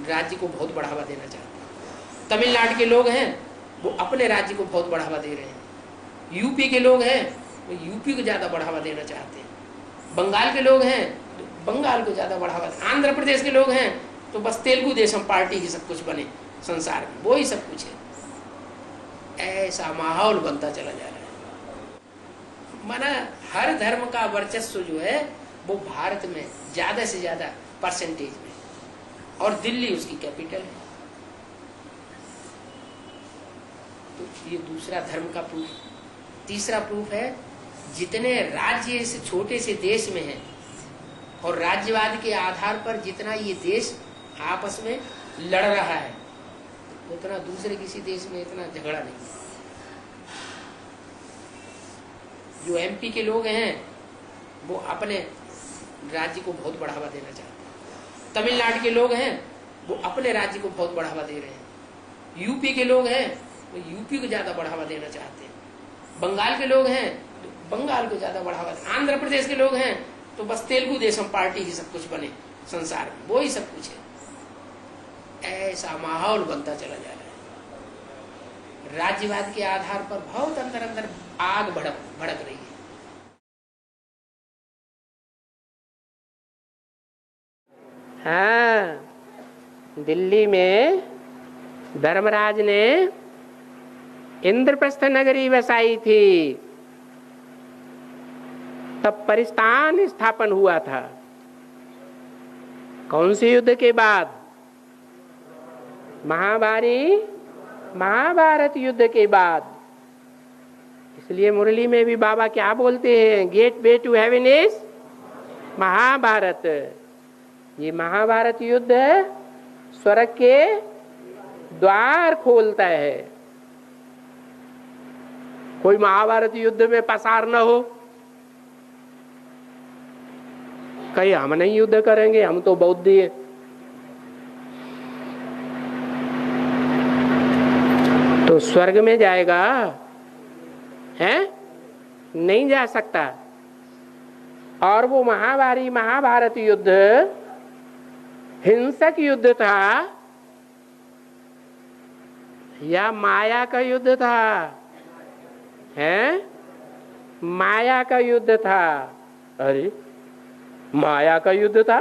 राज्य को बहुत बढ़ावा देना चाहते हैं, तमिलनाडु के लोग हैं वो अपने राज्य को बहुत बढ़ावा दे रहे हैं, यूपी के लोग हैं वो यूपी को ज़्यादा बढ़ावा देना चाहते हैं, बंगाल के लोग हैं तो बंगाल को ज़्यादा बढ़ावा, आंध्र प्रदेश के लोग हैं तो बस तेलुगु देशम पार्टी की सब कुछ बने संसार में, वो ही सब कुछ है। ऐसा माहौल बनता चला जा रहा है। माना हर धर्म का वर्चस्व जो है वो भारत में ज्यादा से ज्यादा परसेंटेज में, और दिल्ली उसकी कैपिटल है। तो ये दूसरा धर्म का प्रूफ। तीसरा प्रूफ है, जितने राज्य इस छोटे से देश में हैं और राज्यवाद के आधार पर जितना ये देश आपस में लड़ रहा है उतना दूसरे किसी देश में इतना झगड़ा नहीं। जो एमपी के लोग हैं वो अपने राज्य को बहुत बढ़ावा देना चाहते हैं, तमिलनाडु के लोग हैं वो अपने राज्य को बहुत बढ़ावा दे रहे हैं, यूपी के लोग हैं वो यूपी को ज्यादा बढ़ावा देना चाहते हैं, बंगाल के लोग हैं तो बंगाल को ज्यादा बढ़ावा, आंध्र प्रदेश के लोग हैं तो बस तेलुगु देशम पार्टी की सब कुछ बने संसार में, वो ही सब कुछ है। ऐसा माहौल बनता चला जा रहा है। राज्यवाद के आधार पर बहुत अंदर अंदर आग भड़क रही है। हाँ, दिल्ली में धर्मराज ने इंद्रप्रस्थ नगरी बसाई थी, तब परिस्तान स्थापन हुआ था। कौन से युद्ध के बाद? महाभारत युद्ध के बाद। इसलिए मुरली में भी बाबा क्या बोलते हैं, gate way to heaven is Mahabharat. ये महाभारत युद्ध स्वर्ग के द्वार खोलता है। कोई महाभारत युद्ध में पसार न हो, कहीं हम नहीं युद्ध करेंगे, हम तो बौद्ध हैं। तो स्वर्ग में जाएगा है? नहीं जा सकता। और वो महाभारत युद्ध हिंसक युद्ध था या माया का युद्ध था? है? माया का युद्ध था। अरे माया का युद्ध था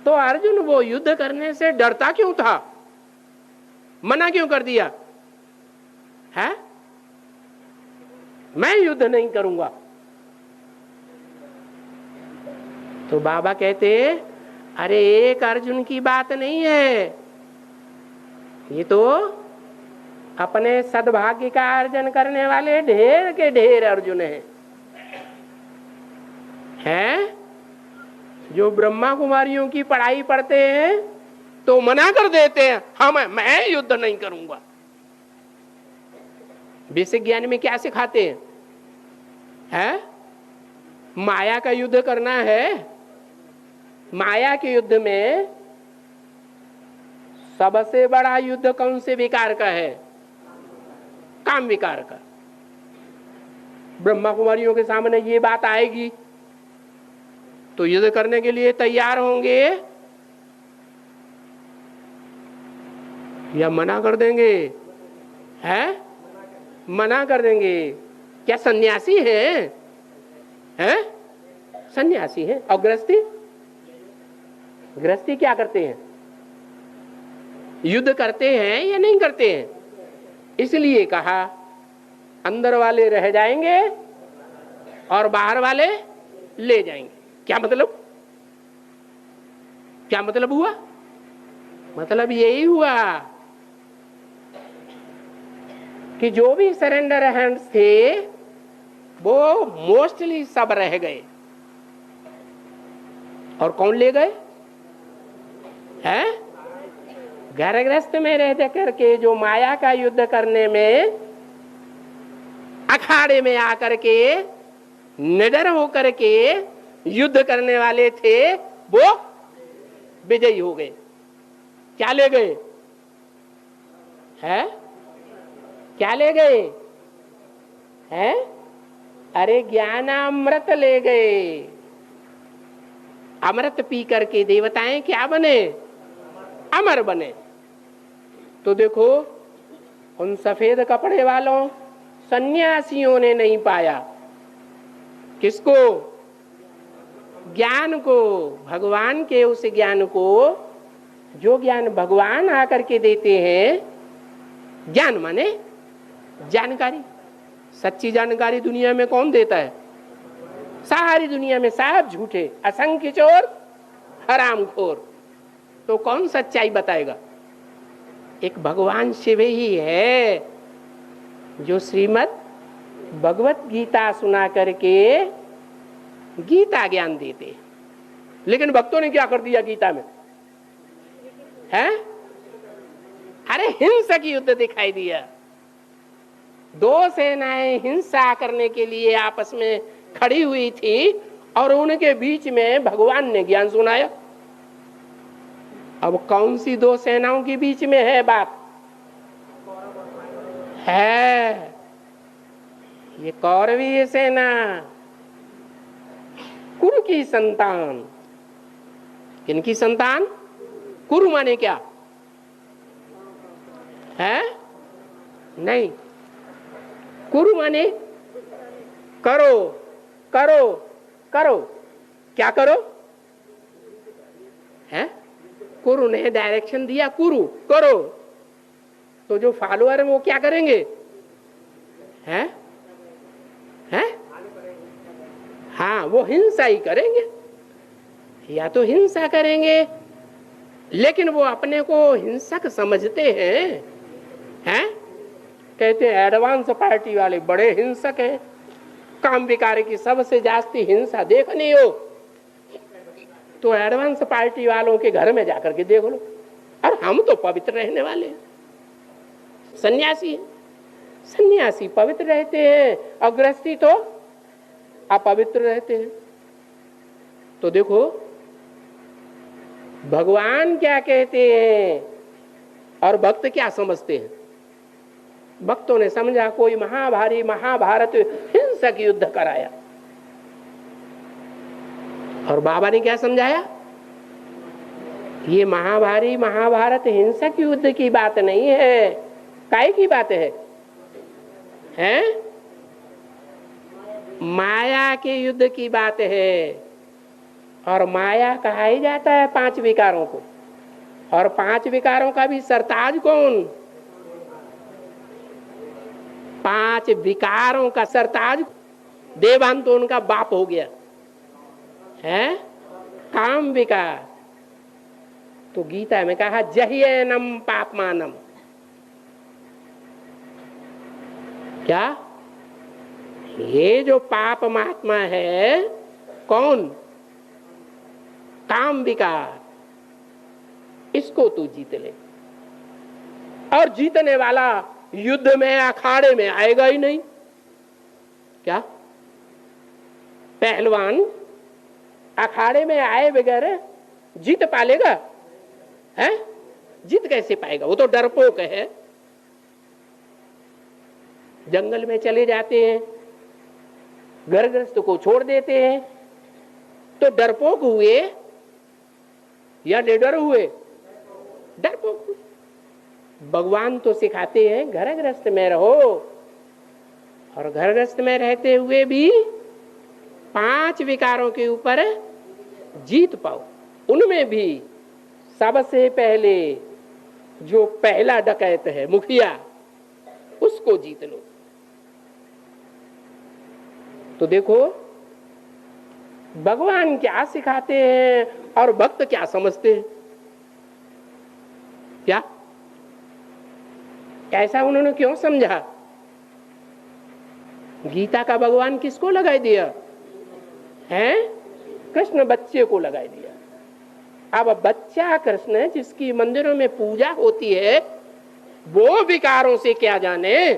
तो अर्जुन वो युद्ध करने से डरता क्यों था? मना क्यों कर दिया है? मैं युद्ध नहीं करूंगा। तो बाबा कहते, अरे एक अर्जुन की बात नहीं है, ये तो अपने सद्भाग्य का अर्जन करने वाले ढेर के ढेर अर्जुन हैं, जो ब्रह्मा कुमारियों की पढ़ाई पढ़ते हैं तो मना कर देते हैं, मैं युद्ध नहीं करूंगा। बेसिक ज्ञान में क्या सिखाते हैं? माया का युद्ध करना है माया के युद्ध में सबसे बड़ा युद्ध कौन से विकार का है? काम विकार का। ब्रह्मा कुमारियों के सामने ये बात आएगी तो युद्ध करने के लिए तैयार होंगे या मना कर देंगे? हैं? मना कर देंगे। क्या सन्यासी है? हैं? सन्यासी है। और गृहस्थी? गृहस्थी क्या करते हैं? युद्ध करते हैं या नहीं करते हैं? इसलिए कहा अंदर वाले रह जाएंगे और बाहर वाले ले जाएंगे। क्या मतलब? क्या मतलब हुआ? मतलब यही हुआ कि जो भी सरेंडर हैंड्स थे वो मोस्टली सब रह गए। और कौन ले गए? हैं? घर गृहस्थ में रह करके जो माया का युद्ध करने में अखाड़े में आकर के निडर होकर के युद्ध करने वाले थे वो विजयी हो गए। क्या ले गए? हैं? क्या ले गए? हैं? अरे ज्ञानामृत ले गए। अमृत पी करके देवताएं क्या बने? अमर बने। तो देखो उन सफेद कपड़े वालों सन्यासियों ने नहीं पाया। किसको? ज्ञान को, भगवान के उस ज्ञान को जो ज्ञान भगवान आकर के देते हैं। ज्ञान माने जानकारी। सच्ची जानकारी दुनिया में कौन देता है? सारी दुनिया में सब झूठे, असंख्य चोर, हरामखोर। तो कौन सच्चाई बताएगा? एक भगवान शिव ही है जो श्रीमद् भगवत गीता सुना करके गीता ज्ञान देते। लेकिन भक्तों ने क्या कर दिया गीता में? हैं? अरे हिंसक युद्ध दिखाई दिया। दो सेनाएं हिंसा करने के लिए आपस में खड़ी हुई थी और उनके बीच में भगवान ने ज्ञान सुनाया। अब कौन सी दो सेनाओं के बीच में है बात? है ये कौरवीय सेना, कुरु की संतान। किनकी संतान? कुरु माने क्या है? नहीं, कुरु माने करो करो करो। क्या करो? है? कुरु ने डायरेक्शन दिया, कुरु करो। तो जो फॉलोअर है वो क्या करेंगे? हैं? हैं? हाँ, वो हिंसा ही करेंगे। या तो हिंसा करेंगे, लेकिन वो अपने को हिंसक समझते हैं। कहते हैं एडवांस पार्टी वाले बड़े हिंसक हैं। काम विकार की सबसे जास्ती हिंसा देखनी हो तो एडवांस पार्टी वालों के घर में जाकर के देख लो। और हम तो पवित्र रहने वाले हैं। सन्यासी है, सन्यासी पवित्र रहते हैं और गृहस्थी तो अपवित्र रहते हैं। तो देखो भगवान क्या कहते हैं और भक्त क्या समझते हैं। भक्तों ने समझा कोई महाभारी महाभारत हिंसक युद्ध कराया, और बाबा ने क्या समझाया? ये महाभारी महाभारत हिंसक युद्ध की बात नहीं है। काय की बात है? हैं? माया के युद्ध की बात है। और माया कहा ही जाता है 5 विकारों को। और 5 विकारों का भी सरताज कौन? 5 विकारों का सरताज देवान तो उनका बाप हो गया है, काम विकार। तो गीता में कहा जह्येनम पापमानम। क्या? ये जो पाप महात्मा है कौन? काम विकार। इसको तू जीत ले। और जीतने वाला युद्ध में अखाड़े में आएगा ही नहीं। क्या? पहलवान अखाड़े में आए बगैर जीत पालेगा? है? जीत कैसे पाएगा? वो तो डरपोक है। जंगल में चले जाते हैं, घर गृहस्थ को छोड़ देते हैं, तो डरपोक हुए या निडर हुए? डरपोक हुए। भगवान तो सिखाते हैं घर गृहस्थ में रहो, और घर गृहस्थ में रहते हुए भी 5 विकारों के ऊपर जीत पाओ। उनमें भी सबसे पहले जो पहला डकैत है, मुखिया, उसको जीत लो। तो देखो भगवान क्या सिखाते हैं और भक्त क्या समझते हैं। क्या ऐसा उन्होंने क्यों समझा? गीता का भगवान किसको लगाई दिया है? कृष्ण बच्चे को लगाई दिया। अब बच्चा कृष्ण जिसकी मंदिरों में पूजा होती है, वो विकारों से क्या जाने?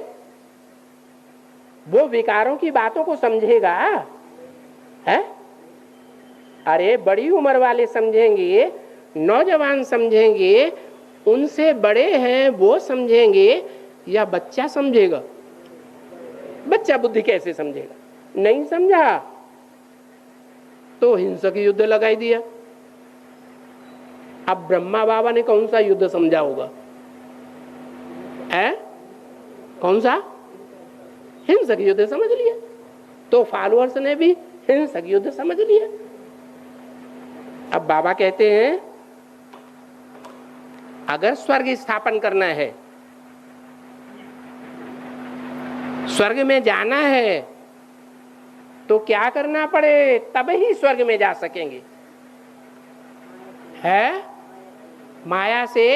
वो विकारों की बातों को समझेगा? है? अरे बड़ी उम्र वाले समझेंगे, नौजवान समझेंगे, उनसे बड़े हैं वो समझेंगे, या बच्चा समझेगा? बच्चा बुद्धि कैसे समझेगा? नहीं समझा तो हिंसक युद्ध लगाई दिया। अब ब्रह्मा बाबा ने कौन सा युद्ध समझा होगा? कौन सा? हिंसक युद्ध समझ लिया। तो फॉलोअर्स ने भी हिंसक युद्ध समझ लिया। अब बाबा कहते हैं अगर स्वर्ग स्थापन करना है, स्वर्ग में जाना है, तो क्या करना पड़े? तब ही स्वर्ग में जा सकेंगे। है? माया से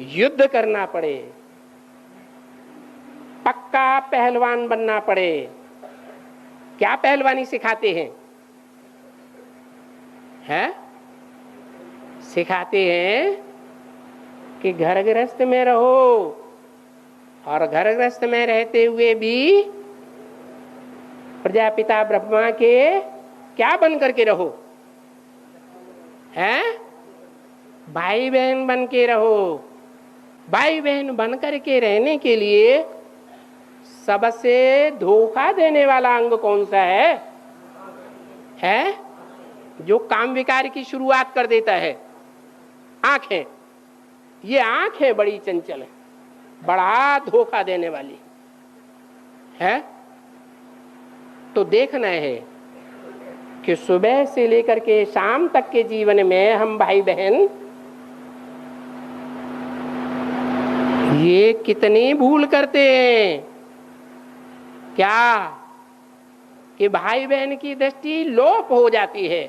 युद्ध करना पड़े, पक्का पहलवान बनना पड़े। क्या पहलवानी सिखाते हैं? सिखाते हैं कि घर गृहस्थ में रहो, और घर गृहस्थ में रहते हुए भी प्रजापिता ब्रह्मा के क्या बन करके रहो? भाई बहन बन के रहो। भाई बहन बन करके रहने के लिए सबसे धोखा देने वाला अंग कौन सा है? जो काम विकार की शुरुआत कर देता है, आंखें। ये आंखें बड़ी चंचल है, बड़ा धोखा देने वाली है। तो देखना है कि सुबह से लेकर के शाम तक के जीवन में हम भाई बहन ये कितनी भूल करते हैं। क्या कि भाई बहन की दृष्टि लोप हो जाती है।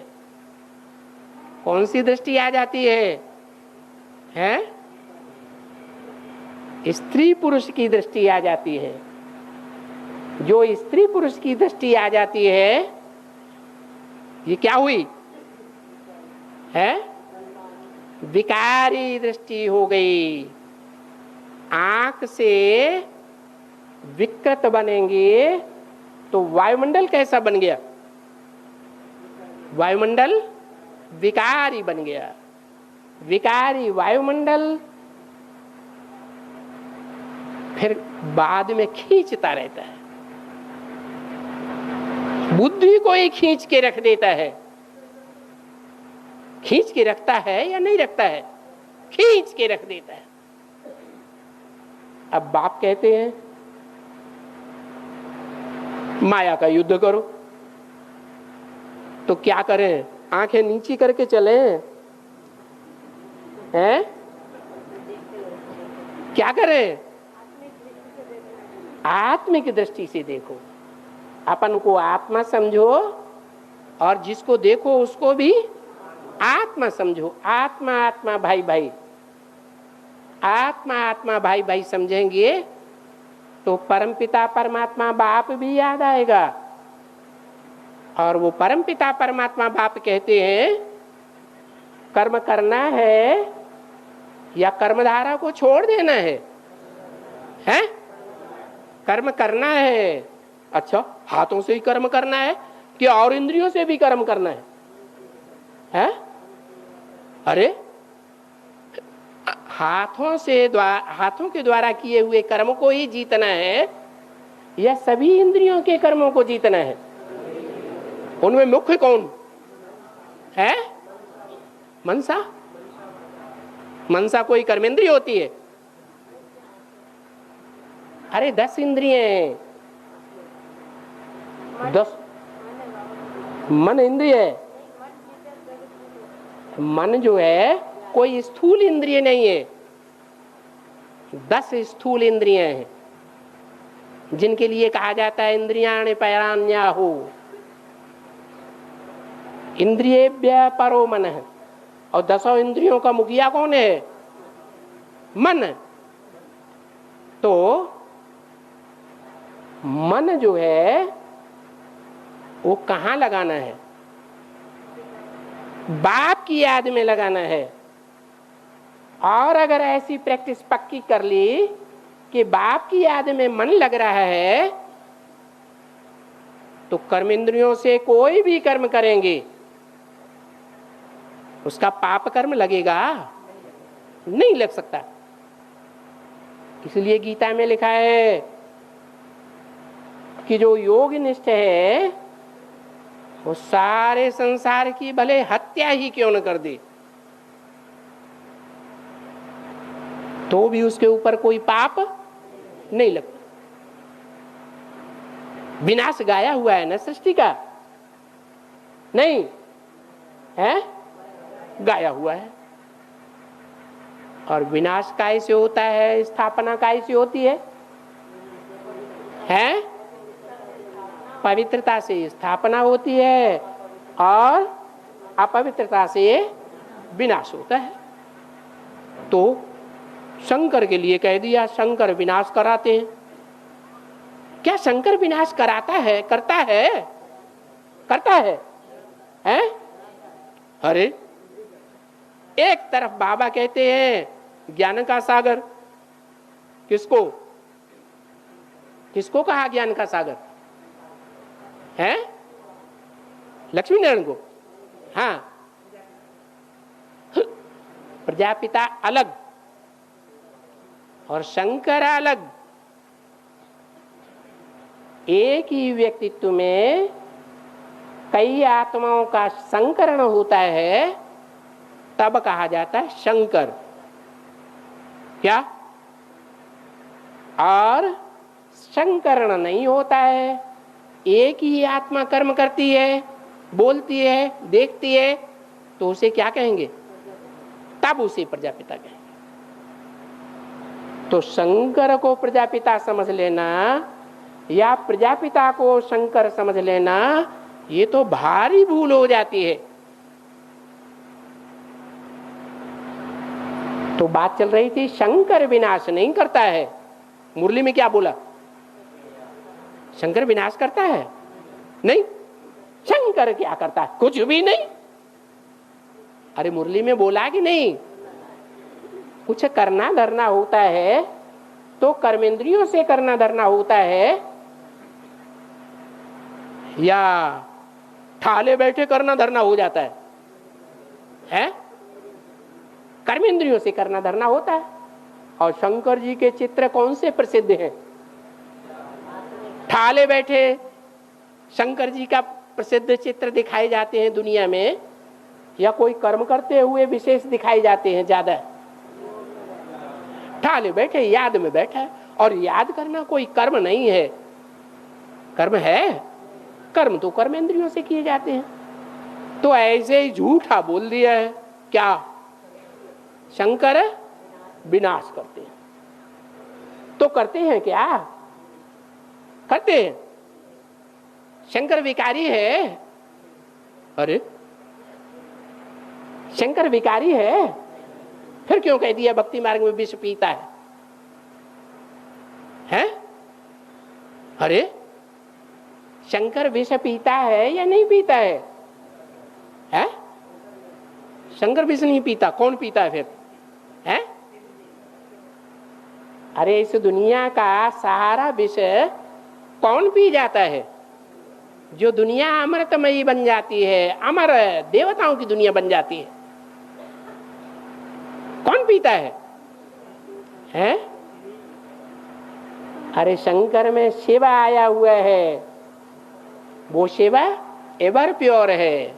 कौन सी दृष्टि आ जाती है? स्त्री पुरुष की दृष्टि आ जाती है। जो स्त्री पुरुष की दृष्टि आ जाती है, ये क्या हुई? विकारी दृष्टि हो गई। आंख से विकृत बनेंगे तो वायुमंडल कैसा बन गया? वायुमंडल विकारी बन गया। विकारी वायुमंडल फिर बाद में खींचता रहता है, बुद्धि को ही खींच के रख देता है। खींच के रखता है या नहीं रखता है? खींच के रख देता है। अब बाप कहते हैं माया का युद्ध करो, तो क्या करें? आंखें नीची करके चले हैं? क्या करें? आत्मिक दृष्टि से देखो, अपन को आत्मा समझो, और जिसको देखो उसको भी आत्मा समझो। आत्मा आत्मा भाई भाई, आत्मा आत्मा भाई भाई समझेंगे तो परमपिता परमात्मा बाप भी याद आएगा। और वो परमपिता परमात्मा बाप कहते हैं कर्म करना है या कर्मधारा को छोड़ देना है? कर्म करना है। अच्छा, हाथों से ही कर्म करना है कि और इंद्रियों से भी कर्म करना है? अरे हाथों के द्वारा किए हुए कर्म को ही जीतना है या सभी इंद्रियों के कर्मों को जीतना है? उनमें मुख्य कौन है? मनसा। मनसा कोई कर्मेंद्रिय होती है? अरे 10 इंद्रियां हैं, 10 मन इंद्रिय है। मन जो है कोई स्थूल इंद्रिय नहीं है, 10 स्थूल इंद्रियां हैं जिनके लिए कहा जाता है इंद्रियाणि पराण्याहु। इंद्रियेभ्यः परो मनः। और 10 इंद्रियों का मुखिया कौन है? मन। तो मन जो है वो कहाँ लगाना है? बाप की याद में लगाना है। और अगर ऐसी प्रैक्टिस पक्की कर ली कि बाप की याद में मन लग रहा है तो कर्मेंद्रियों से कोई भी कर्म करेंगे उसका पाप कर्म लगेगा? नहीं लग सकता। इसलिए गीता में लिखा है कि जो योग निष्ठ है वो सारे संसार की भले हत्या ही क्यों न कर दे तो भी उसके ऊपर कोई पाप नहीं लगता। विनाश गाया हुआ है ना सृष्टि का? नहीं है, गाया हुआ है। और विनाश कैसे होता है, स्थापना कैसे होती है? पवित्रता से स्थापना होती है और अपवित्रता से विनाश होता है। तो शंकर के लिए कह दिया शंकर विनाश कराते हैं। क्या शंकर विनाश कराता है? करता है? करता है? हैं? अरे एक तरफ बाबा कहते हैं ज्ञान का सागर। किसको किसको कहा ज्ञान का सागर? है लक्ष्मी नारायण को? हाँ, प्रजापिता अलग और शंकर अलग। एक ही व्यक्तित्व में कई आत्माओं का संकरण होता है तब कहा जाता है शंकर। क्या? और संकरण नहीं होता है, एक ही आत्मा कर्म करती है, बोलती है, देखती है, तो उसे क्या कहेंगे? तब उसे प्रजापिता कहेंगे। तो शंकर को प्रजापिता समझ लेना या प्रजापिता को शंकर समझ लेना ये तो भारी भूल हो जाती है। तो बात चल रही थी शंकर विनाश नहीं करता है। मुरली में क्या बोला? शंकर विनाश करता है? नहीं। शंकर क्या करता है? कुछ भी नहीं। अरे मुरली में बोला कि नहीं? कुछ करना धरना होता है तो कर्मेंद्रियों से करना धरना होता है या ठाले बैठे करना धरना हो जाता है? कर्मेंद्रियों से करना धरना होता है। और शंकर जी के चित्र कौन से प्रसिद्ध हैं? ठाले बैठे शंकर जी का प्रसिद्ध चित्र दिखाए जाते हैं दुनिया में या कोई कर्म करते हुए विशेष दिखाए जाते हैं? ज्यादा ठाले बैठे याद में बैठा है। और याद करना कोई कर्म नहीं है। कर्म है? कर्म तो कर्मेंद्रियों से किए जाते हैं। तो ऐसे ही झूठा बोल दिया है। क्या? शंकर विनाश करते हैं। तो करते हैं क्या? करते हैं। शंकर विकारी है? अरे शंकर विकारी है? फिर क्यों कह दिया भक्ति मार्ग में विष पीता है? हैं? अरे शंकर विष पीता है या नहीं पीता है? हैं? शंकर विष नहीं पीता, कौन पीता है फिर? हैं? अरे इस दुनिया का सारा विष कौन पी जाता है? जो दुनिया अमृतमयी बन जाती है, अमर देवताओं की दुनिया बन जाती है, पीता है? हैं? अरे शंकर में शिवा आया हुआ है, वो शिवा एवर प्योर है,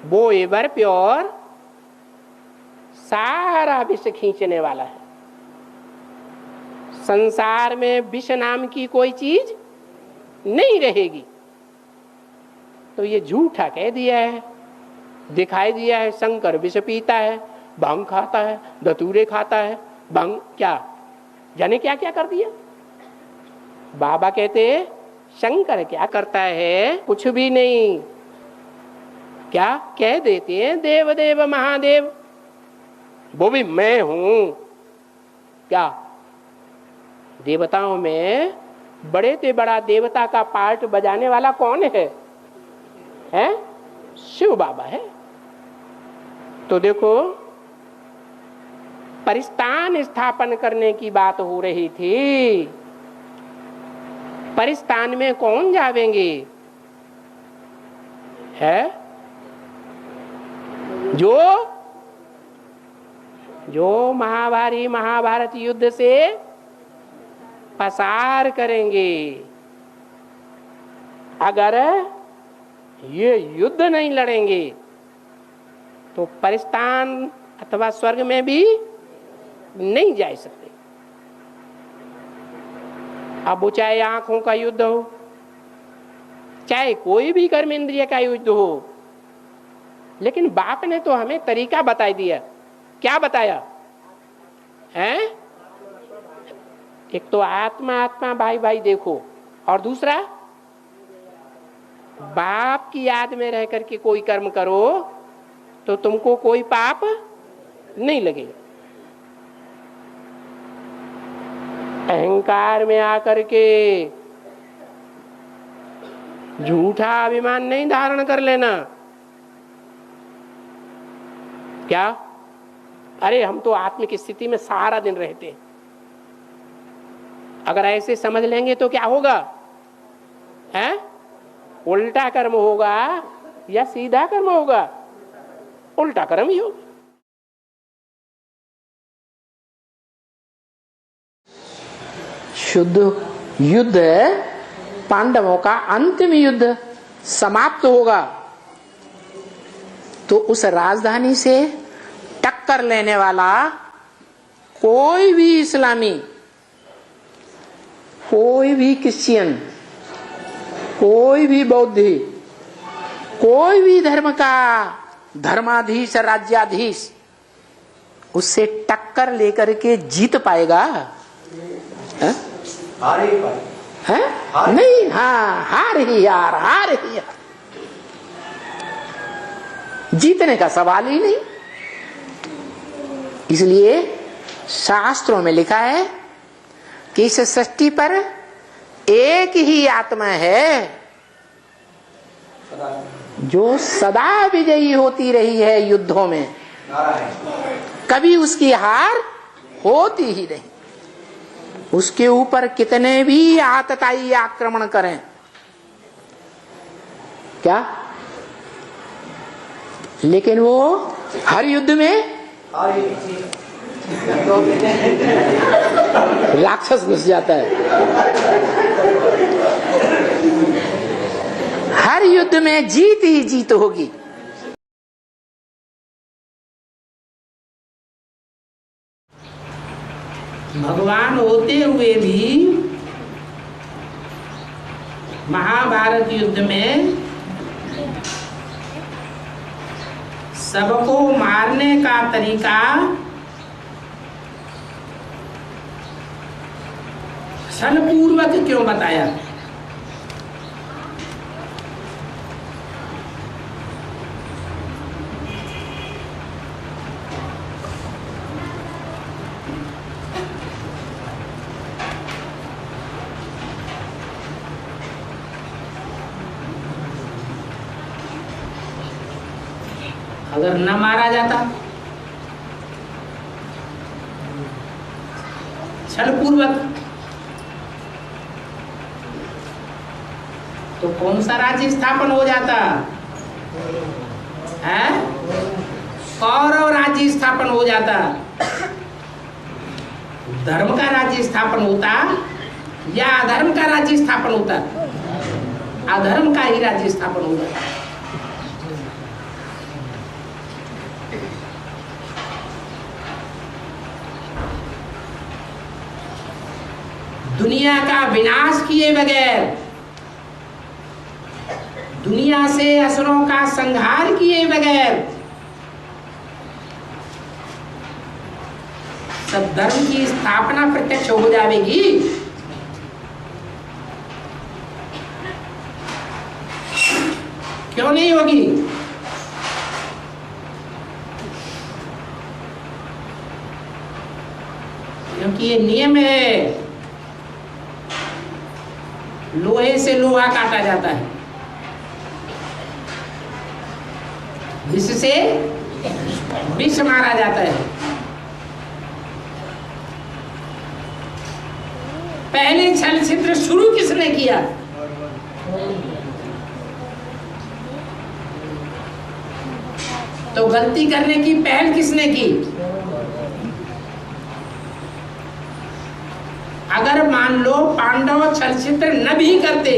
वो एवर प्योर सारा विष खींचने वाला है। संसार में विष नाम की कोई चीज नहीं रहेगी। तो ये झूठा कह दिया है, दिखाई दिया है शंकर विष पीता है, भांग खाता है, धतूरे खाता है, भांग क्या जाने क्या क्या कर दिया। बाबा कहते शंकर क्या करता है? कुछ भी नहीं। क्या कह देते हैं? देव देव महादेव, वो भी मैं हूं। क्या देवताओं में बड़े से बड़ा देवता का पार्ट बजाने वाला कौन है? हैं? शिव बाबा है। तो देखो, परिस्थान स्थापन करने की बात हो रही थी। परिस्थान में कौन जावेंगे? है जो महाभारी महाभारत युद्ध से पसार करेंगे। अगर ये युद्ध नहीं लड़ेंगे तो परिस्थान अथवा स्वर्ग में भी नहीं जा सकते। अब वो चाहे आंखों का युद्ध हो, चाहे कोई भी कर्म इंद्रिय का युद्ध हो, लेकिन बाप ने तो हमें तरीका बता दिया। क्या बताया है? एक तो आत्मा आत्मा भाई भाई देखो, और दूसरा बाप की याद में रह करके कोई कर्म करो तो तुमको कोई पाप नहीं लगेगा। अहंकार में आकर के झूठा अभिमान नहीं धारण कर लेना। क्या? अरे हम तो आत्म की स्थिति में सारा दिन रहते हैं। अगर ऐसे समझ लेंगे तो क्या होगा? हैं? उल्टा कर्म होगा या सीधा कर्म होगा? उल्टा कर्म ही होगा। शुद्ध युद्ध पांडवों का अंतिम युद्ध समाप्त होगा तो उस राजधानी से टक्कर लेने वाला कोई भी इस्लामी, कोई भी क्रिश्चियन, कोई भी बौद्धी, कोई भी धर्म का धर्माधीश राज्याधीश उससे टक्कर लेकर के जीत पाएगा? हार ही पाए है? नहीं, हाँ, हार ही यार, हार ही यार, जीतने का सवाल ही नहीं। इसलिए शास्त्रों में लिखा है कि इस सृष्टि पर एक ही आत्मा है जो सदा विजयी होती रही है युद्धों में, कभी उसकी हार होती ही नहीं। उसके ऊपर कितने भी आतताई आक्रमण करें, क्या, लेकिन वो हर युद्ध में राक्षस घुस जाता है। हर युद्ध में जीत ही जीत होगी। भगवान होते हुए भी महाभारत युद्ध में सबको मारने का तरीका छलपूर्वक क्यों बताया? अगर न मारा जाता, छलपूर्वक, तो कौन सा राज्य स्थापन हो जाता है? कौरव राज्य स्थापन हो जाता, धर्म का राज्य स्थापन होता या अधर्म का राज्य स्थापन होता? अधर्म का ही राज्य स्थापन हो जाता। दुनिया का विनाश किए बगैर, दुनिया से असुरों का संहार किए बगैर सब धर्म की स्थापना प्रत्यक्ष हो जाएगी। क्यों नहीं होगी? क्योंकि ये नियम है, लोहे से लोहा काटा जाता है, विष से विष मारा जाता है। पहले छल छिद्र शुरू किसने किया? तो गलती करने की पहल किसने की? अगर मान लो पांडव छल छिद्र न भी करते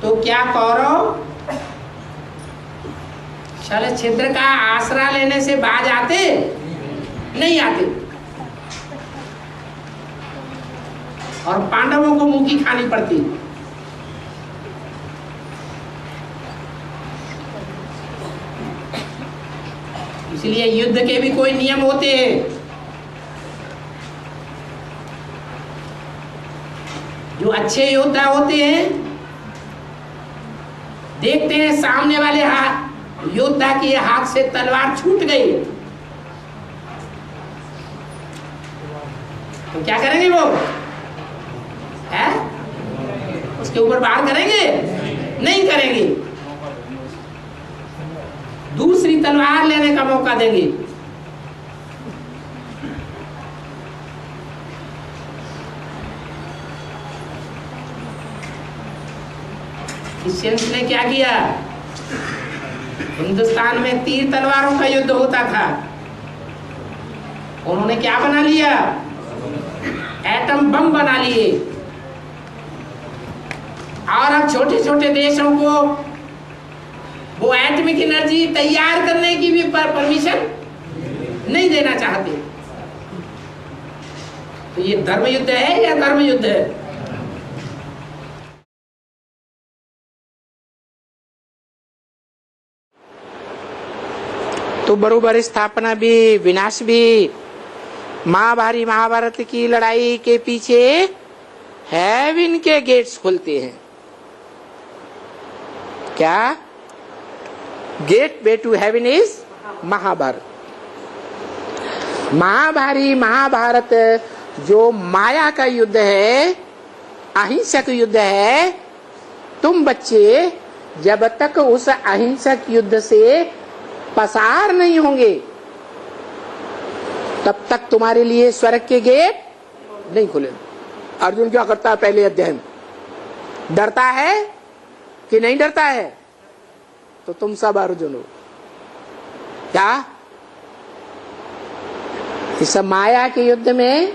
तो क्या कौरव छल छिद्र का आसरा लेने से बाज आते? नहीं आते, और पांडवों को मुंह की खानी पड़ती। इसलिए युद्ध के भी कोई नियम होते हैं। जो अच्छे योद्धा होते हैं, देखते हैं सामने वाले योद्धा के हाथ से तलवार छूट गई, तो क्या करेंगे वो? है? उसके ऊपर वार करेंगे? नहीं करेंगे, दूसरी तलवार लेने का मौका देंगे। क्रिश्चियंस ने क्या किया? हिंदुस्तान में तीर तलवारों का युद्ध होता था, उन्होंने क्या बना लिया? एटम बम बना लिए, और अब छोटे छोटे देशों को वो एटॉमिक एनर्जी तैयार करने की भी परमिशन नहीं देना चाहते। तो ये धर्म युद्ध है या कर्म युद्ध है? तो बरोबर स्थापना भी विनाश भी महाभारत की लड़ाई के पीछे हेवन के गेट्स खुलते हैं। क्या? Gate way to heaven is Mahabharat. Mahabharat जो माया का युद्ध है, अहिंसक युद्ध है। तुम बच्चे जब तक उस अहिंसक युद्ध से पसार नहीं होंगे तब तक तुम्हारे लिए स्वर्ग के गेट नहीं खुले। अर्जुन क्या करता है पहले अध्याय में? डरता है कि नहीं डरता है? तो तुम सब अर्जुन हो। क्या? इस माया के युद्ध में,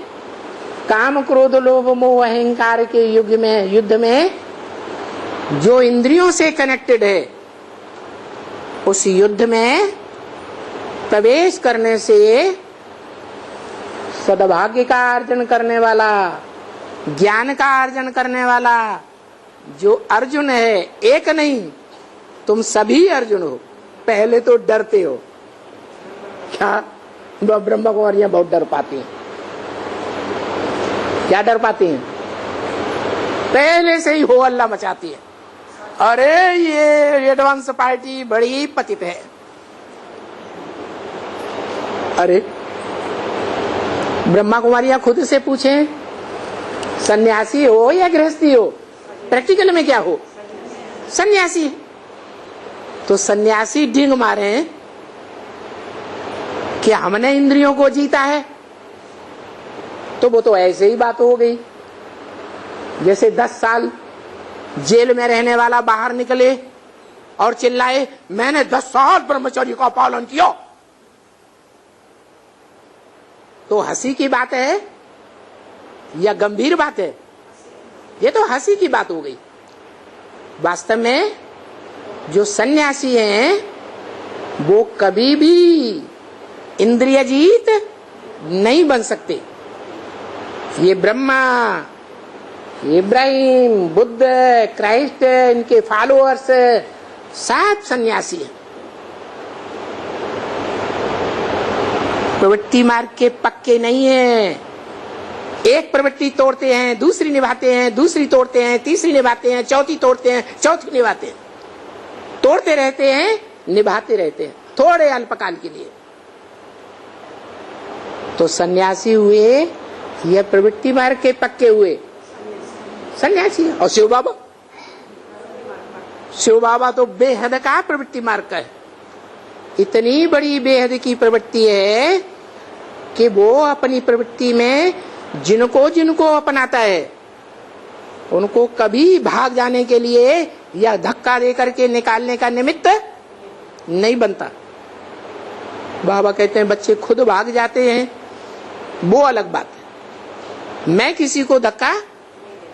काम क्रोध लोभ मोह अहंकार के युद्ध में जो इंद्रियों से कनेक्टेड है, उस युद्ध में प्रवेश करने से सद्भाग्य का अर्जन करने वाला, ज्ञान का अर्जन करने वाला जो अर्जुन है, एक नहीं, तुम सभी अर्जुन हो। पहले तो डरते हो। क्या? ब्रह्मा कुमारियां बहुत डर पाती हैं। क्या डर पाती हैं? पहले से ही हो अल्लाह मचाती है, अरे ये एडवांस पार्टी बड़ी पतित है। अरे ब्रह्मा कुमारियां खुद से पूछें, सन्यासी हो या गृहस्थी हो? प्रैक्टिकल में क्या हो? सन्यासी। तो सन्यासी डिंग मारे कि हमने इंद्रियों को जीता है, तो वो तो ऐसे ही बात हो गई जैसे 10 साल जेल में रहने वाला बाहर निकले और चिल्लाए मैंने 10 साल ब्रह्मचर्य का पालन किया, तो हंसी की बात है या गंभीर बात है? ये तो हंसी की बात हो गई। वास्तव में जो सन्यासी हैं वो कभी भी इंद्रिय जीत नहीं बन सकते। ये ब्रह्मा, इब्राहिम, बुद्ध, क्राइस्ट, इनके फॉलोअर्स सब सन्यासी हैं। प्रवृत्ति मार्ग के पक्के नहीं हैं। एक प्रवृत्ति तोड़ते हैं, दूसरी निभाते हैं, दूसरी तोड़ते हैं, तीसरी निभाते हैं, चौथी तोड़ते हैं, चौथी निभाते हैं, तोड़ते रहते हैं, निभाते रहते हैं थोड़े अल्पकाल के लिए। तो सन्यासी हुए या प्रवृत्ति मार्ग के पक्के हुए सन्यासी। और शिव बाबा तो बेहद का प्रवृत्ति मार्ग का है। इतनी बड़ी बेहद की प्रवृत्ति है कि वो अपनी प्रवृत्ति में जिनको जिनको अपनाता है उनको कभी भाग जाने के लिए या धक्का देकर के निकालने का निमित्त नहीं बनता। बाबा कहते हैं बच्चे खुद भाग जाते हैं, वो अलग बात है, मैं किसी को धक्का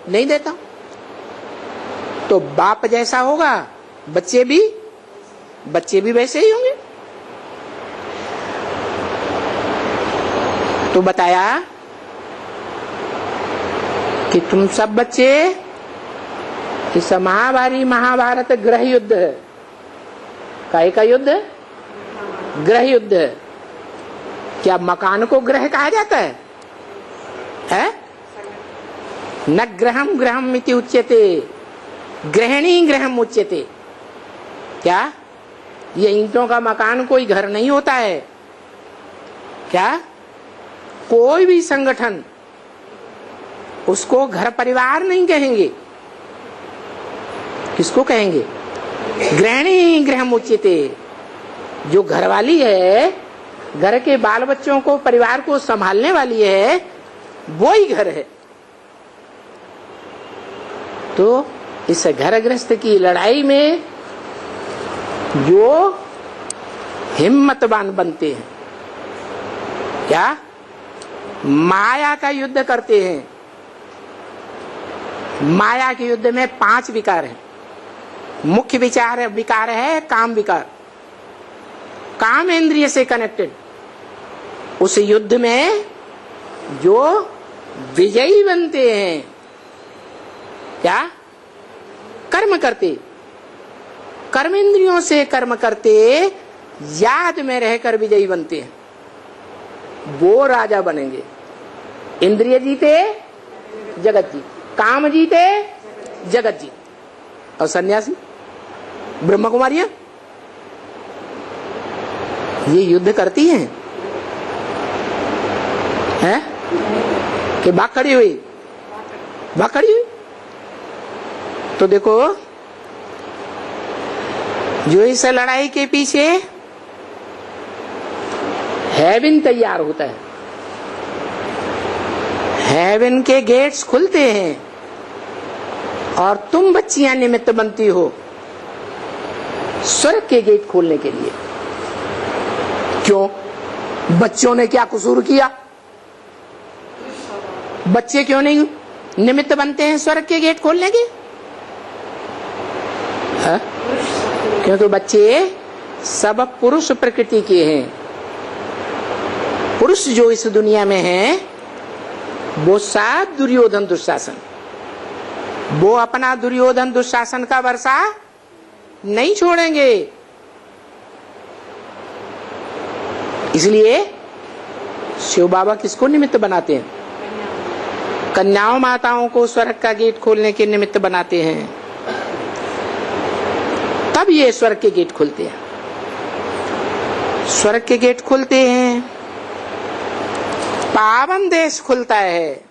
नहीं देता। तो बाप जैसा होगा बच्चे भी वैसे ही होंगे। तो बताया कि तुम सब बच्चे इस महाभारत ग्रह युद्ध है। काहे का युद्ध? ग्रह युद्ध है। क्या मकान को ग्रह कहा जाता है? न ग्रहम ग्रहम इति उच्यते, ग्रहणी ग्रहम उच्यते। क्या ये ईंटों का मकान कोई घर नहीं होता है क्या? कोई भी संगठन उसको घर परिवार नहीं कहेंगे। किसको कहेंगे? गृहिणी गृहम उच्यते। जो घरवाली है, घर के बाल बच्चों को, परिवार को संभालने वाली है, वो ही घर है। तो इस घर गृहस्थ की लड़ाई में जो हिम्मतवान बनते हैं, क्या माया का युद्ध करते हैं। माया के युद्ध में 5 विकार हैं। मुख्य विकार है काम विकार, काम इंद्रिय से कनेक्टेड। उस युद्ध में जो विजयी बनते हैं, क्या कर्म करते, कर्म इंद्रियों से कर्म करते, याद में रहकर विजयी बनते हैं, वो राजा बनेंगे। इंद्रिय जीते जगत जीत, काम जीते जगत जीत। और सन्यासी ब्रह्म कुमारियां ये युद्ध करती हैं कि भाग खड़ी हुई? तो देखो जो इस लड़ाई के पीछे हेवन तैयार होता है, हेवन के गेट्स खुलते हैं और तुम बच्चियां निमित्त बनती हो स्वर्ग के गेट खोलने के लिए। क्यों? बच्चों ने क्या कसूर किया? बच्चे क्यों नहीं निमित्त बनते हैं स्वर्ग के गेट खोलने के? क्योंकि बच्चे सब पुरुष प्रकृति के हैं। पुरुष जो इस दुनिया में हैं वो सब दुर्योधन दुशासन, वो अपना दुर्योधन दुशासन का वर्षा नहीं छोड़ेंगे। इसलिए शिव बाबा किसको निमित्त बनाते हैं? कन्याओं माताओं को स्वर्ग का गेट खोलने के निमित्त बनाते हैं, तब ये स्वर्ग के गेट खुलते हैं। स्वर्ग के गेट खुलते हैं, पावन देश खुलता है।